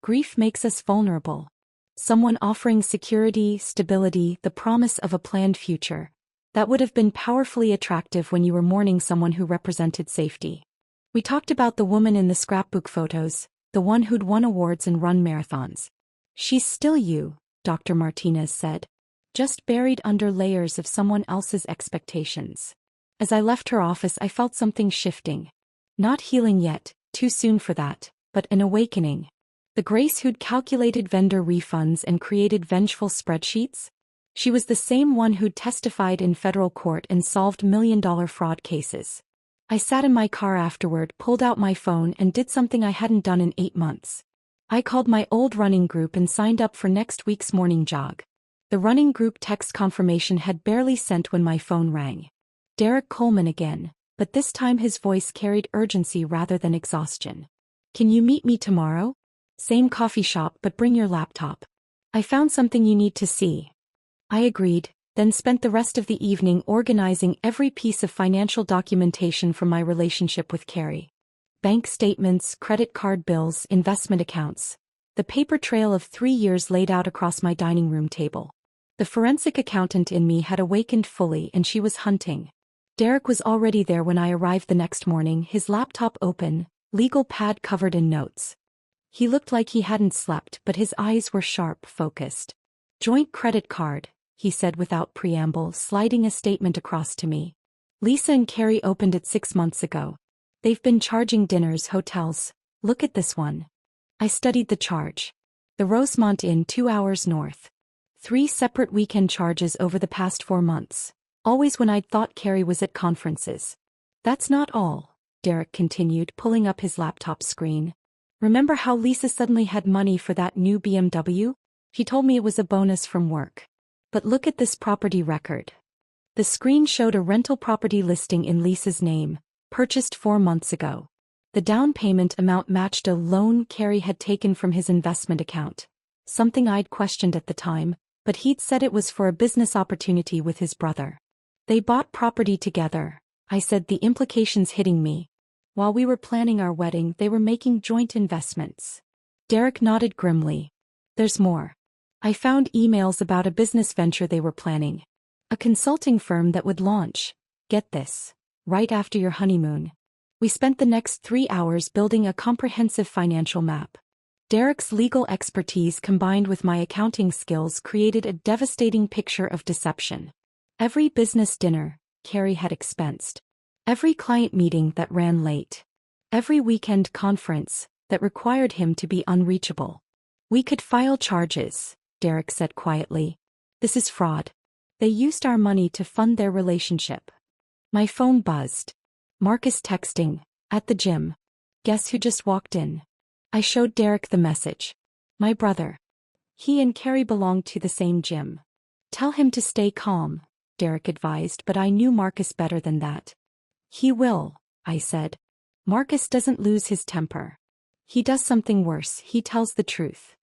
Grief makes us vulnerable. Someone offering security, stability, the promise of a planned future. That would have been powerfully attractive when you were mourning someone who represented safety. We talked about the woman in the scrapbook photos, the one who'd won awards and run marathons. She's still you, Dr. Martinez said. Just buried under layers of someone else's expectations. As I left her office, I felt something shifting. Not healing yet, too soon for that, but an awakening. The Grace who'd calculated vendor refunds and created vengeful spreadsheets? She was the same one who'd testified in federal court and solved million-dollar fraud cases. I sat in my car afterward, pulled out my phone and did something I hadn't done in 8 months. I called my old running group and signed up for next week's morning jog. The running group text confirmation had barely sent when my phone rang. Derek Coleman again, but this time his voice carried urgency rather than exhaustion. Can you meet me tomorrow? Same coffee shop, but bring your laptop. I found something you need to see. I agreed, then spent the rest of the evening organizing every piece of financial documentation from my relationship with Carrie. Bank statements, credit card bills, investment accounts. The paper trail of 3 years laid out across my dining room table. The forensic accountant in me had awakened fully and she was hunting. Derek was already there when I arrived the next morning, his laptop open, legal pad covered in notes. He looked like he hadn't slept, but his eyes were sharp, focused. Joint credit card, he said without preamble, sliding a statement across to me. Lisa and Carrie opened it 6 months ago. They've been charging dinners, hotels. Look at this one. I studied the charge. The Rosemont Inn 2 hours north. 3 separate weekend charges over the past 4 months. Always when I'd thought Carrie was at conferences. That's not all, Derek continued, pulling up his laptop screen. Remember how Lisa suddenly had money for that new BMW? He told me it was a bonus from work. But look at this property record. The screen showed a rental property listing in Lisa's name, purchased 4 months ago. The down payment amount matched a loan Carrie had taken from his investment account. Something I'd questioned at the time, but he'd said it was for a business opportunity with his brother. They bought property together, I said, the implications hitting me. While we were planning our wedding, they were making joint investments. Derek nodded grimly. There's more. I found emails about a business venture they were planning. A consulting firm that would launch, get this, right after your honeymoon. We spent the next 3 hours building a comprehensive financial map. Derek's legal expertise combined with my accounting skills created a devastating picture of deception. Every business dinner, Carrie had expensed. Every client meeting that ran late. Every weekend conference that required him to be unreachable. We could file charges, Derek said quietly. This is fraud. They used our money to fund their relationship. My phone buzzed. Marcus texting, at the gym. Guess who just walked in? I showed Derek the message. My brother. He and Carrie belonged to the same gym. Tell him to stay calm, Derek advised, but I knew Marcus better than that. He will, I said. Marcus doesn't lose his temper. He does something worse, he tells the truth.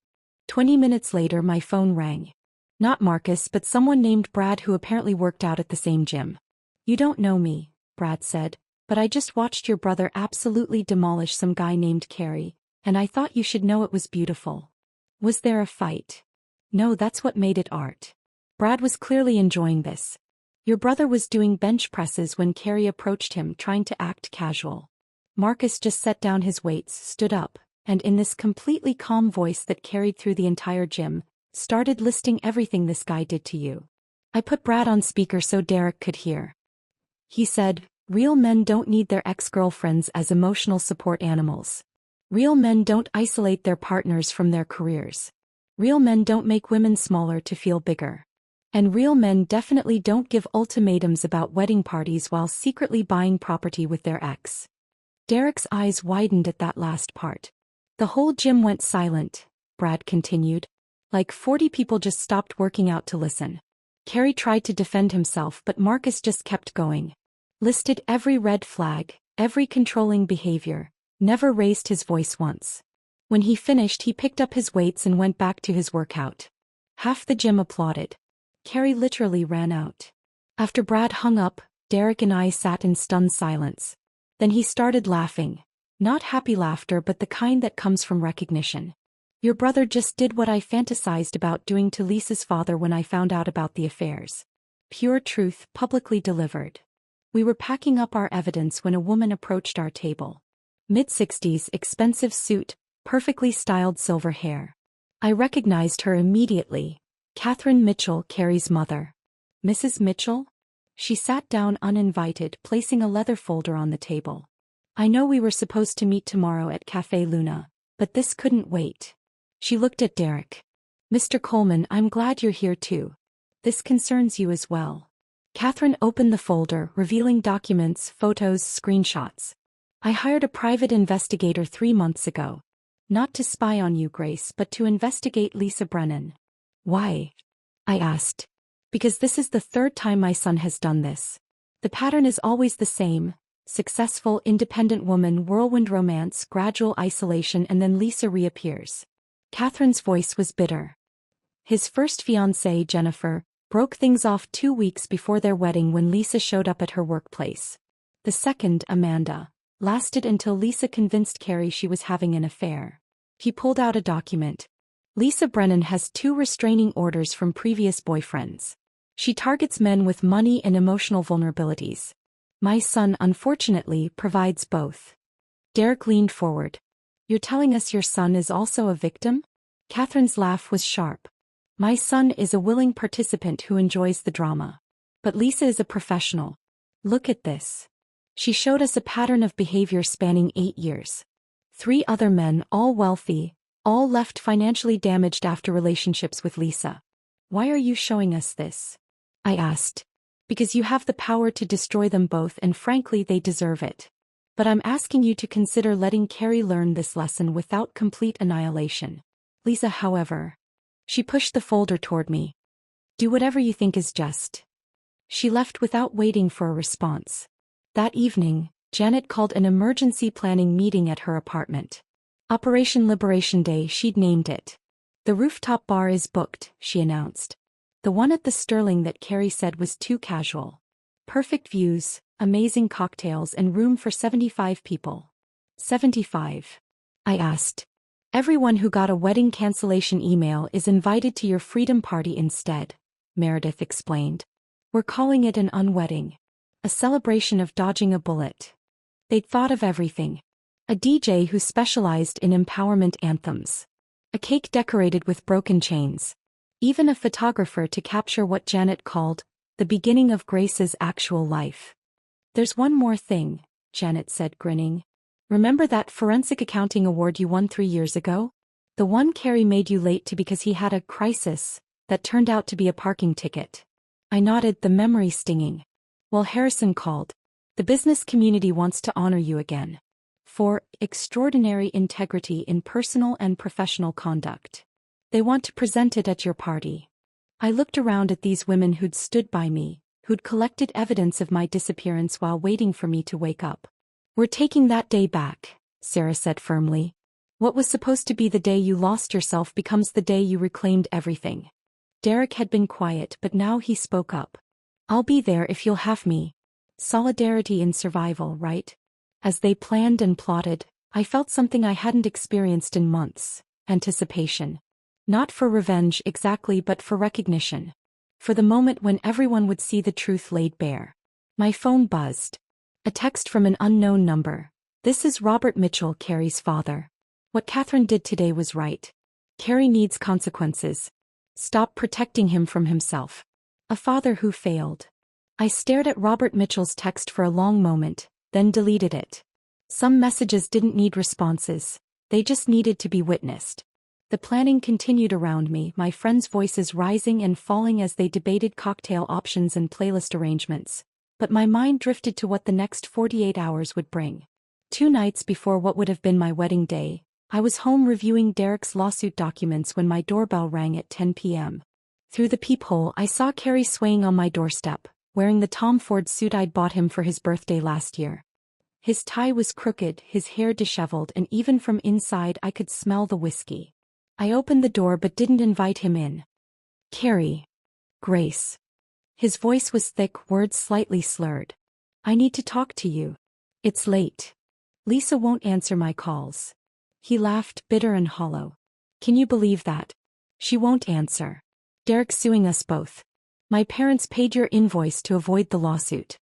20 minutes later my phone rang. Not Marcus, but someone named Brad who apparently worked out at the same gym. You don't know me, Brad said, but I just watched your brother absolutely demolish some guy named Carrie, and I thought you should know it was beautiful. Was there a fight? No, that's what made it art. Brad was clearly enjoying this. Your brother was doing bench presses when Carrie approached him trying to act casual. Marcus just set down his weights, stood up, and in this completely calm voice that carried through the entire gym, started listing everything this guy did to you. I put Brad on speaker so Derek could hear. He said, real men don't need their ex-girlfriends as emotional support animals. Real men don't isolate their partners from their careers. Real men don't make women smaller to feel bigger. And real men definitely don't give ultimatums about wedding parties while secretly buying property with their ex. Derek's eyes widened at that last part. The whole gym went silent, Brad continued. Like 40 people just stopped working out to listen. Carrie tried to defend himself, but Marcus just kept going. Listed every red flag, every controlling behavior, never raised his voice once. When he finished, he picked up his weights and went back to his workout. Half the gym applauded. Carrie literally ran out. After Brad hung up, Derek and I sat in stunned silence. Then he started laughing. Not happy laughter, but the kind that comes from recognition. Your brother just did what I fantasized about doing to Lisa's father when I found out about the affairs. Pure truth, publicly delivered. We were packing up our evidence when a woman approached our table. Mid-60s, expensive suit, perfectly styled silver hair. I recognized her immediately. Catherine Mitchell, Carrie's mother. Mrs. Mitchell? She sat down uninvited, placing a leather folder on the table. I know we were supposed to meet tomorrow at Café Luna, but this couldn't wait. She looked at Derek. Mr. Coleman, I'm glad you're here too. This concerns you as well. Catherine opened the folder, revealing documents, photos, screenshots. I hired a private investigator 3 months ago. Not to spy on you, Grace, but to investigate Lisa Brennan. Why? I asked. Because this is the 3rd time my son has done this. The pattern is always the same. Successful, independent woman, whirlwind romance, gradual isolation, and then Lisa reappears. Catherine's voice was bitter. His first fiancée, Jennifer, broke things off 2 weeks before their wedding when Lisa showed up at her workplace. The second, Amanda, lasted until Lisa convinced Carrie she was having an affair. He pulled out a document. Lisa Brennan has 2 restraining orders from previous boyfriends. She targets men with money and emotional vulnerabilities. My son, unfortunately, provides both. Derek leaned forward. You're telling us your son is also a victim? Catherine's laugh was sharp. My son is a willing participant who enjoys the drama. But Lisa is a professional. Look at this. She showed us a pattern of behavior spanning 8 years. 3 other men, all wealthy, all left financially damaged after relationships with Lisa. Why are you showing us this? I asked. Because you have the power to destroy them both, and frankly they deserve it. But I'm asking you to consider letting Carrie learn this lesson without complete annihilation. Lisa, however. She pushed the folder toward me. Do whatever you think is just. She left without waiting for a response. That evening, Janet called an emergency planning meeting at her apartment. Operation Liberation Day, she'd named it. The rooftop bar is booked, she announced. The one at the Sterling that Carrie said was too casual. Perfect views, amazing cocktails, and room for 75 people. 75? I asked. Everyone who got a wedding cancellation email is invited to your freedom party instead, Meredith explained. We're calling it an unwedding. A celebration of dodging a bullet. They'd thought of everything. A DJ who specialized in empowerment anthems. A cake decorated with broken chains. Even a photographer to capture what Janet called the beginning of Grace's actual life. There's one more thing, Janet said, grinning. Remember that forensic accounting award you won 3 years ago? The one Carrie made you late to because he had a crisis that turned out to be a parking ticket. I nodded, the memory stinging. Well, Harrison called. The business community wants to honor you again. For extraordinary integrity in personal and professional conduct. They want to present it at your party. I looked around at these women who'd stood by me, who'd collected evidence of my disappearance while waiting for me to wake up. We're taking that day back, Sarah said firmly. What was supposed to be the day you lost yourself becomes the day you reclaimed everything. Derek had been quiet, but now he spoke up. I'll be there if you'll have me. Solidarity in survival, right? As they planned and plotted, I felt something I hadn't experienced in months. Anticipation. Not for revenge exactly, but for recognition. For the moment when everyone would see the truth laid bare. My phone buzzed. A text from an unknown number. This is Robert Mitchell, Carrie's father. What Catherine did today was right. Carrie needs consequences. Stop protecting him from himself. A father who failed. I stared at Robert Mitchell's text for a long moment, then deleted it. Some messages didn't need responses. They just needed to be witnessed. The planning continued around me, my friends' voices rising and falling as they debated cocktail options and playlist arrangements. But my mind drifted to what the next 48 hours would bring. 2 nights before what would have been my wedding day, I was home reviewing Derek's lawsuit documents when my doorbell rang at 10 p.m. Through the peephole, I saw Carrie swaying on my doorstep, wearing the Tom Ford suit I'd bought him for his birthday last year. His tie was crooked, his hair disheveled, and even from inside I could smell the whiskey. I opened the door but didn't invite him in. Carrie. Grace. His voice was thick, words slightly slurred. I need to talk to you. It's late. Lisa won't answer my calls. He laughed, bitter and hollow. Can you believe that? She won't answer. Derek's suing us both. My parents paid your invoice to avoid the lawsuit.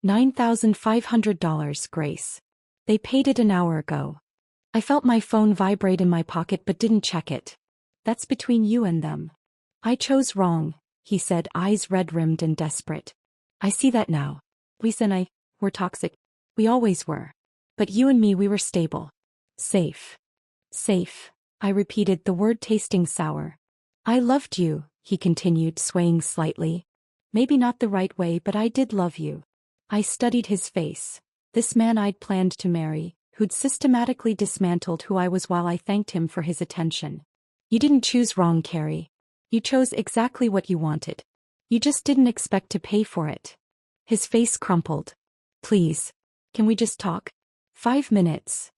$9,500, Grace. They paid it an hour ago. I felt my phone vibrate in my pocket but didn't check it. That's between you and them. I chose wrong, he said, eyes red-rimmed and desperate. I see that now. Lisa and I, we're toxic. We always were. But you and me, we were stable. Safe. Safe, I repeated, the word tasting sour. I loved you, he continued, swaying slightly. Maybe not the right way, but I did love you. I studied his face. This man I'd planned to marry, who'd systematically dismantled who I was while I thanked him for his attention. You didn't choose wrong, Carrie. You chose exactly what you wanted. You just didn't expect to pay for it. His face crumpled. Please. Can we just talk? 5 minutes.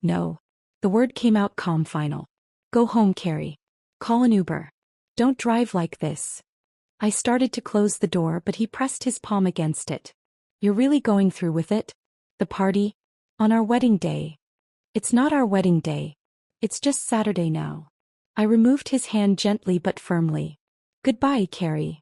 No. The word came out calm, final. Go home, Carrie. Call an Uber. Don't drive like this. I started to close the door, but he pressed his palm against it. You're really going through with it? The party? On our wedding day? It's not our wedding day. It's just Saturday now. I removed his hand gently but firmly. Goodbye, Carrie.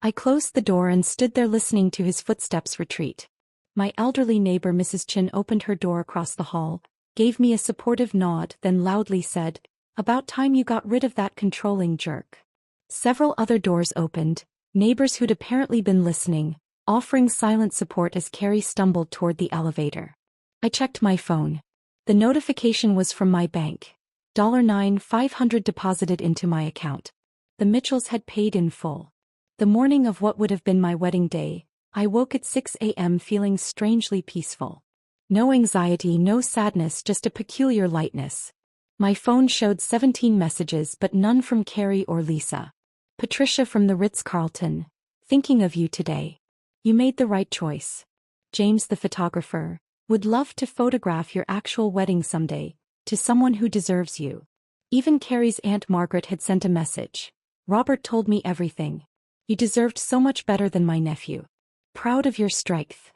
I closed the door and stood there listening to his footsteps retreat. My elderly neighbor Mrs. Chin opened her door across the hall, gave me a supportive nod, then loudly said, "About time you got rid of that controlling jerk." Several other doors opened, neighbors who'd apparently been listening, offering silent support as Carrie stumbled toward the elevator. I checked my phone. The notification was from my bank. $9,500 deposited into my account. The Mitchells had paid in full. The morning of what would have been my wedding day, I woke at 6 a.m. feeling strangely peaceful. No anxiety, no sadness, just a peculiar lightness. My phone showed 17 messages but none from Carrie or Lisa. Patricia from the Ritz-Carlton. Thinking of you today. You made the right choice. James the photographer. Would love to photograph your actual wedding someday. To someone who deserves you. Even Carrie's Aunt Margaret had sent a message. Robert told me everything. You deserved so much better than my nephew. Proud of your strength.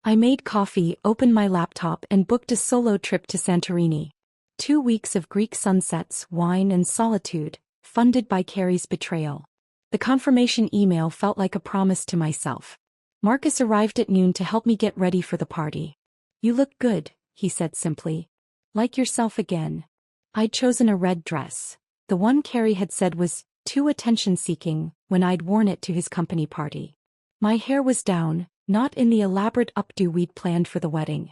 I made coffee, opened my laptop and booked a solo trip to Santorini. 2 weeks of Greek sunsets, wine and solitude, funded by Carrie's betrayal. The confirmation email felt like a promise to myself. Marcus arrived at noon to help me get ready for the party. You look good, he said simply. Like yourself again. I'd chosen a red dress. The one Carrie had said was too attention-seeking when I'd worn it to his company party. My hair was down, not in the elaborate updo we'd planned for the wedding.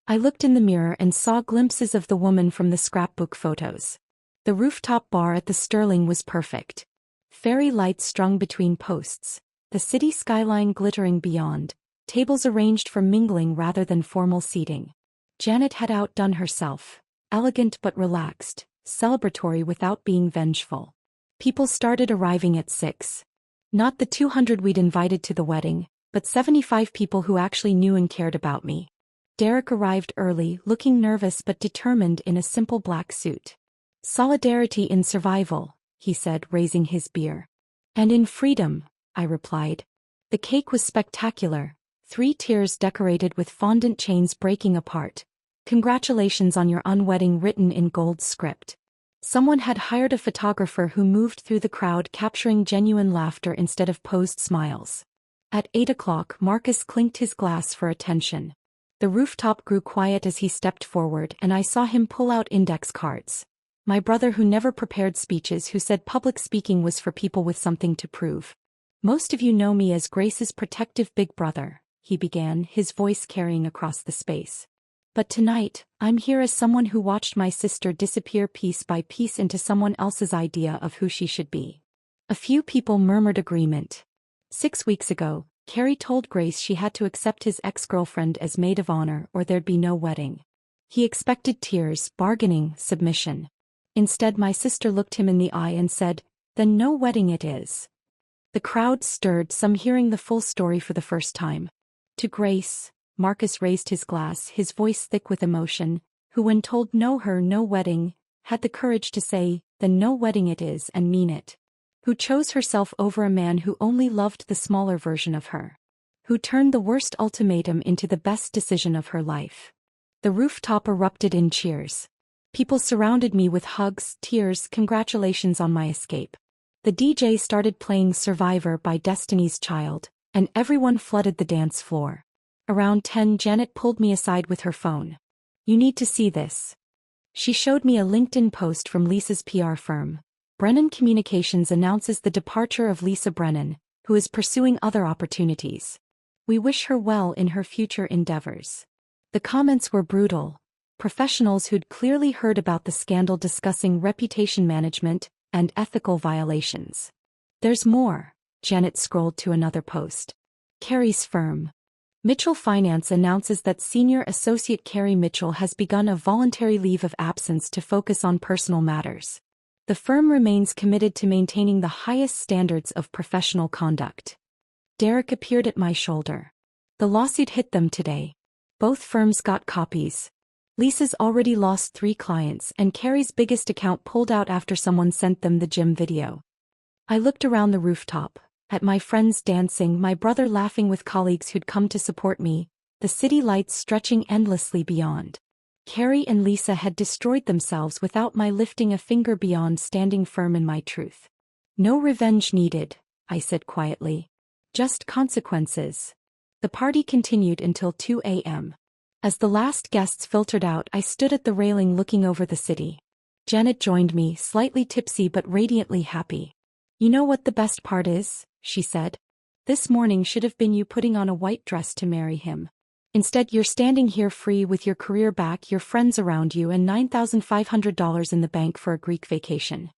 I looked in the mirror and saw glimpses of the woman from the scrapbook photos. The rooftop bar at the Sterling was perfect. Fairy lights strung between posts, the city skyline glittering beyond, tables arranged for mingling rather than formal seating. Janet had outdone herself, elegant but relaxed, celebratory without being vengeful. People started arriving at 6. Not the 200 we'd invited to the wedding, but 75 people who actually knew and cared about me. Derek arrived early, looking nervous but determined in a simple black suit. Solidarity in survival, he said, raising his beer. And in freedom, I replied. The cake was spectacular, 3 tiers decorated with fondant chains breaking apart. Congratulations on your unwedding written in gold script. Someone had hired a photographer who moved through the crowd capturing genuine laughter instead of posed smiles. At 8 o'clock, Marcus clinked his glass for attention. The rooftop grew quiet as he stepped forward and I saw him pull out index cards. My brother who never prepared speeches, who said public speaking was for people with something to prove. Most of you know me as Grace's protective big brother, he began, his voice carrying across the space. But tonight, I'm here as someone who watched my sister disappear piece by piece into someone else's idea of who she should be. A few people murmured agreement. 6 weeks ago, Carrie told Grace she had to accept his ex-girlfriend as maid of honor or there'd be no wedding. He expected tears, bargaining, submission. Instead, my sister looked him in the eye and said, "Then no wedding it is." The crowd stirred, some hearing the full story for the first time. To Grace, Marcus raised his glass, his voice thick with emotion, who when told no wedding, had the courage to say, "Then no wedding it is," and mean it. Who chose herself over a man who only loved the smaller version of her. Who turned the worst ultimatum into the best decision of her life. The rooftop erupted in cheers. People surrounded me with hugs, tears, congratulations on my escape. The DJ started playing Survivor by Destiny's Child, and everyone flooded the dance floor. Around 10, Janet pulled me aside with her phone. "You need to see this." She showed me a LinkedIn post from Lisa's PR firm. Brennan Communications announces the departure of Lisa Brennan, who is pursuing other opportunities. We wish her well in her future endeavors. The comments were brutal. Professionals who'd clearly heard about the scandal discussing reputation management and ethical violations. There's more, Janet scrolled to another post. Carrie's firm. Mitchell Finance announces that Senior Associate Carrie Mitchell has begun a voluntary leave of absence to focus on personal matters. The firm remains committed to maintaining the highest standards of professional conduct. Derek appeared at my shoulder. The lawsuit hit them today. Both firms got copies. Lisa's already lost 3 clients and Carrie's biggest account pulled out after someone sent them the gym video. I looked around the rooftop, at my friends dancing, my brother laughing with colleagues who'd come to support me, the city lights stretching endlessly beyond. Carrie and Lisa had destroyed themselves without my lifting a finger, beyond standing firm in my truth. No revenge needed, I said quietly. Just consequences. The party continued until 2 a.m. As the last guests filtered out, I stood at the railing looking over the city. Janet joined me, slightly tipsy but radiantly happy. "You know what the best part is?" she said. "This morning should have been you putting on a white dress to marry him. Instead, you're standing here free with your career back, your friends around you, and $9,500 in the bank for a Greek vacation."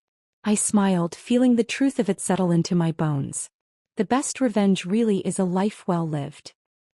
I smiled, feeling the truth of it settle into my bones. The best revenge really is a life well lived.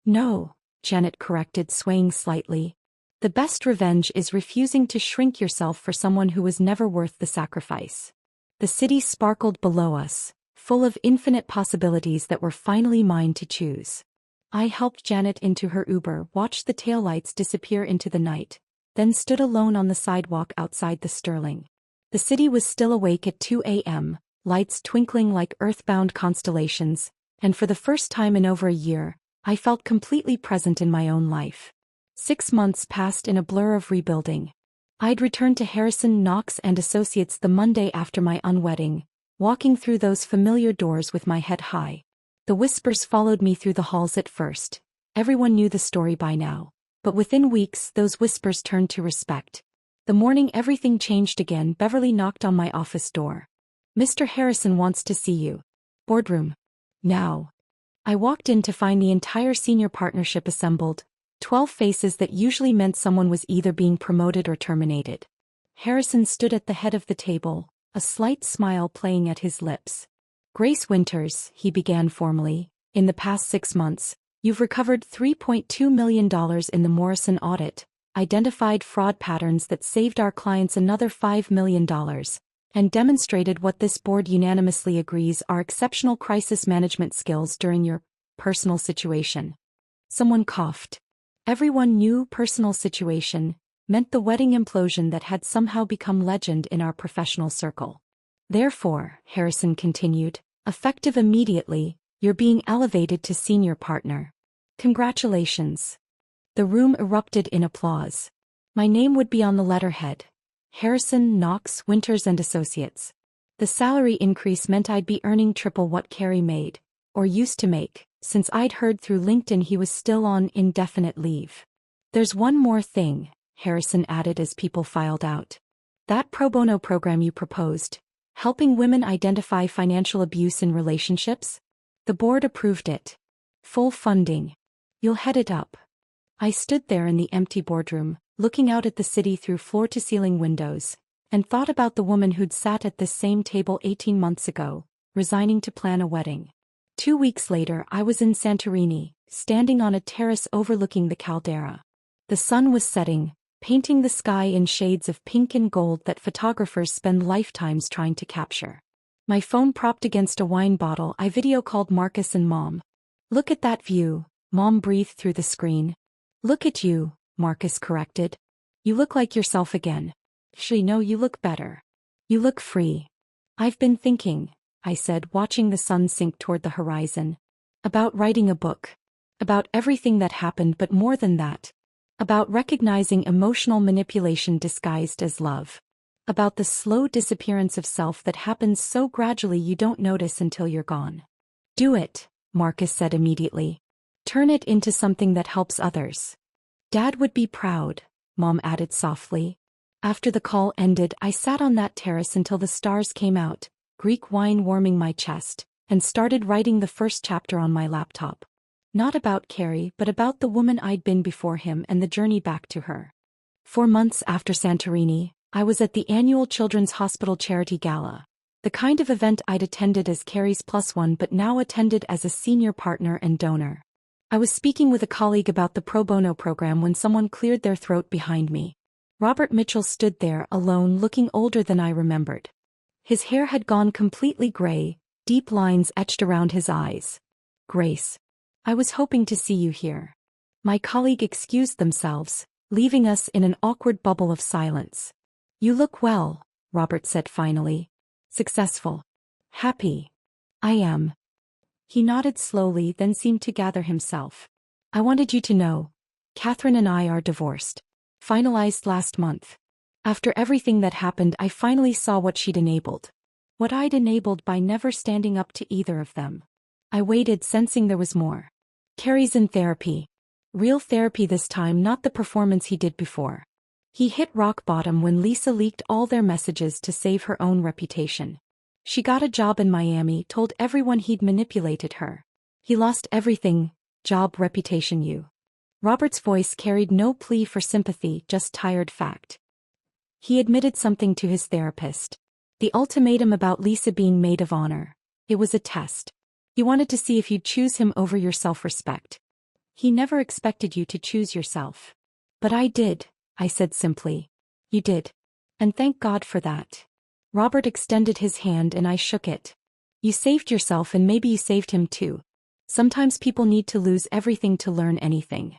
"No," Janet corrected, swaying slightly. The best revenge is refusing to shrink yourself for someone who was never worth the sacrifice. The city sparkled below us, full of infinite possibilities that were finally mine to choose. I helped Janet into her Uber, watched the taillights disappear into the night, then stood alone on the sidewalk outside the Sterling. The city was still awake at 2 a.m., lights twinkling like earthbound constellations, and for the first time in over a year, I felt completely present in my own life. 6 months passed in a blur of rebuilding. I'd returned to Harrison, Knox and Associates the Monday after my unwedding, walking through those familiar doors with my head high. The whispers followed me through the halls at first. Everyone knew the story by now. But within weeks, those whispers turned to respect. The morning everything changed again, Beverly knocked on my office door. "Mr. Harrison wants to see you." "Boardroom. Now." I walked in to find the entire senior partnership assembled, 12 faces that usually meant someone was either being promoted or terminated. Harrison stood at the head of the table, a slight smile playing at his lips. "Grace Winters," he began formally, "in the past 6 months, you've recovered $3.2 million in the Morrison audit, identified fraud patterns that saved our clients another $5 million, and demonstrated what this board unanimously agrees are exceptional crisis management skills during your personal situation." Someone coughed. Everyone knew personal situation meant the wedding implosion that had somehow become legend in our professional circle. "Therefore," Harrison continued, "effective immediately, you're being elevated to senior partner. Congratulations." The room erupted in applause. My name would be on the letterhead. Harrison, Knox, Winters and Associates. The salary increase meant I'd be earning triple what Carrie made, or used to make, since I'd heard through LinkedIn he was still on indefinite leave. "There's one more thing," Harrison added as people filed out. "That pro bono program you proposed, helping women identify financial abuse in relationships? The board approved it. Full funding. You'll head it up." I stood there in the empty boardroom, looking out at the city through floor-to-ceiling windows, and thought about the woman who'd sat at this same table 18 months ago, resigning to plan a wedding. 2 weeks later I was in Santorini, standing on a terrace overlooking the caldera. The sun was setting, painting the sky in shades of pink and gold that photographers spend lifetimes trying to capture. My phone propped against a wine bottle, I video-called Marcus and Mom. "Look at that view," Mom breathed through the screen. "Look at you," Marcus corrected. "You look like yourself again." "No, you look better. You look free." "I've been thinking," I said, watching the sun sink toward the horizon. "About writing a book. About everything that happened, but more than that. About recognizing emotional manipulation disguised as love. About the slow disappearance of self that happens so gradually you don't notice until you're gone." "Do it," Marcus said immediately. "Turn it into something that helps others." "Dad would be proud," Mom added softly. After the call ended, I sat on that terrace until the stars came out, Greek wine warming my chest, and started writing the first chapter on my laptop. Not about Carrie, but about the woman I'd been before him and the journey back to her. 4 months after Santorini, I was at the annual Children's Hospital Charity Gala. The kind of event I'd attended as Carrie's +1 but now attended as a senior partner and donor. I was speaking with a colleague about the pro bono program when someone cleared their throat behind me. Robert Mitchell stood there alone, looking older than I remembered. His hair had gone completely gray, deep lines etched around his eyes. "Grace, I was hoping to see you here." My colleague excused themselves, leaving us in an awkward bubble of silence. "You look well," Robert said finally. "Successful. Happy." "I am." He nodded slowly, then seemed to gather himself. "I wanted you to know, Catherine and I are divorced. Finalized last month. After everything that happened, I finally saw what she'd enabled. What I'd enabled by never standing up to either of them." I waited, sensing there was more. "Carrie's in therapy. Real therapy this time, not the performance he did before. He hit rock bottom when Lisa leaked all their messages to save her own reputation. She got a job in Miami, told everyone he'd manipulated her. He lost everything, job, reputation, you." Robert's voice carried no plea for sympathy, just tired fact. He admitted something to his therapist. The ultimatum about Lisa being maid of honor. It was a test. He wanted to see if you'd choose him over your self-respect. He never expected you to choose yourself. But I did, I said simply. You did. And thank God for that. Robert extended his hand and I shook it. You saved yourself and maybe you saved him too. Sometimes people need to lose everything to learn anything.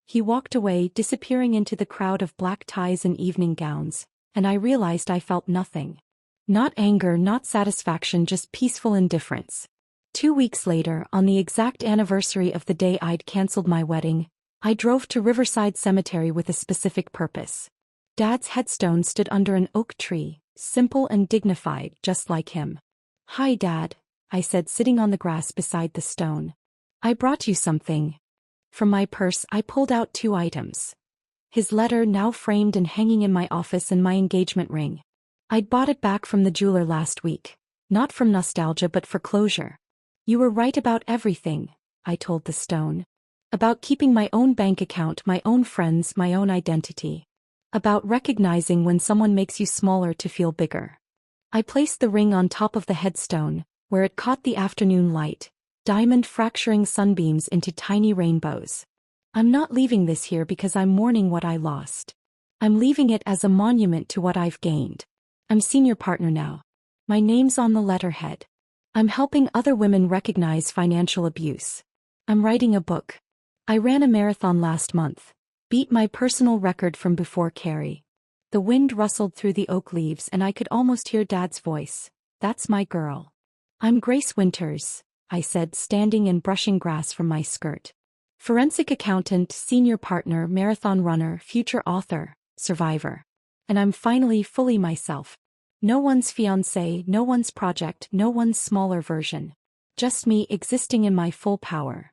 He walked away, disappearing into the crowd of black ties and evening gowns, and I realized I felt nothing. Not anger, not satisfaction, just peaceful indifference. 2 weeks later, on the exact anniversary of the day I'd canceled my wedding, I drove to Riverside Cemetery with a specific purpose. Dad's headstone stood under an oak tree, simple and dignified, just like him. Hi, Dad, I said, sitting on the grass beside the stone. I brought you something. From my purse, I pulled out 2 items. His letter, now framed and hanging in my office, and my engagement ring. I'd bought it back from the jeweler last week, not from nostalgia but for closure. You were right about everything, I told the stone. About keeping my own bank account, my own friends, my own identity. About recognizing when someone makes you smaller to feel bigger. I placed the ring on top of the headstone, where it caught the afternoon light, diamond fracturing sunbeams into tiny rainbows. I'm not leaving this here because I'm mourning what I lost. I'm leaving it as a monument to what I've gained. I'm senior partner now. My name's on the letterhead. I'm helping other women recognize financial abuse. I'm writing a book. I ran a marathon last month. Beat my personal record from before Carrie. The wind rustled through the oak leaves and I could almost hear Dad's voice. That's my girl. I'm Grace Winters, I said, standing and brushing grass from my skirt. Forensic accountant, senior partner, marathon runner, future author, survivor. And I'm finally fully myself. No one's fiancé, no one's project, no one's smaller version. Just me existing in my full power.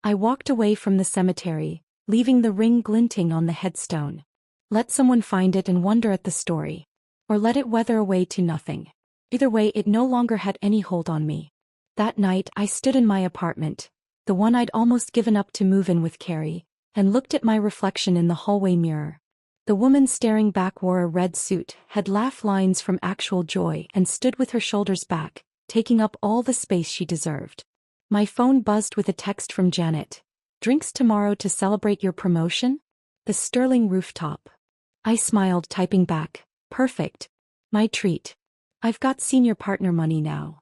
I walked away from the cemetery, leaving the ring glinting on the headstone. Let someone find it and wonder at the story. Or let it weather away to nothing. Either way, it no longer had any hold on me. That night, I stood in my apartment, the one I'd almost given up to move in with Carrie, and looked at my reflection in the hallway mirror. The woman staring back wore a red suit, had laugh lines from actual joy, and stood with her shoulders back, taking up all the space she deserved. My phone buzzed with a text from Janet. Drinks tomorrow to celebrate your promotion? The Sterling rooftop. I smiled, typing back, perfect. My treat. I've got senior partner money now.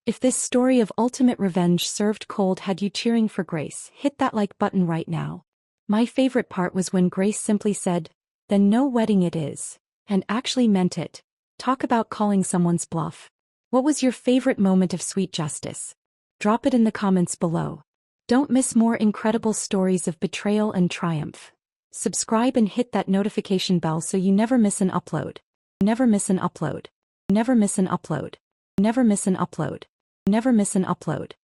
If this story of ultimate revenge served cold had you cheering for Grace, hit that like button right now. My favorite part was when Grace simply said, "Then no wedding it is," and actually meant it. Talk about calling someone's bluff. What was your favorite moment of sweet justice? Drop it in the comments below. Don't miss more incredible stories of betrayal and triumph. Subscribe and hit that notification bell so you never miss an upload. Never miss an upload. Never miss an upload. Never miss an upload. Never miss an upload.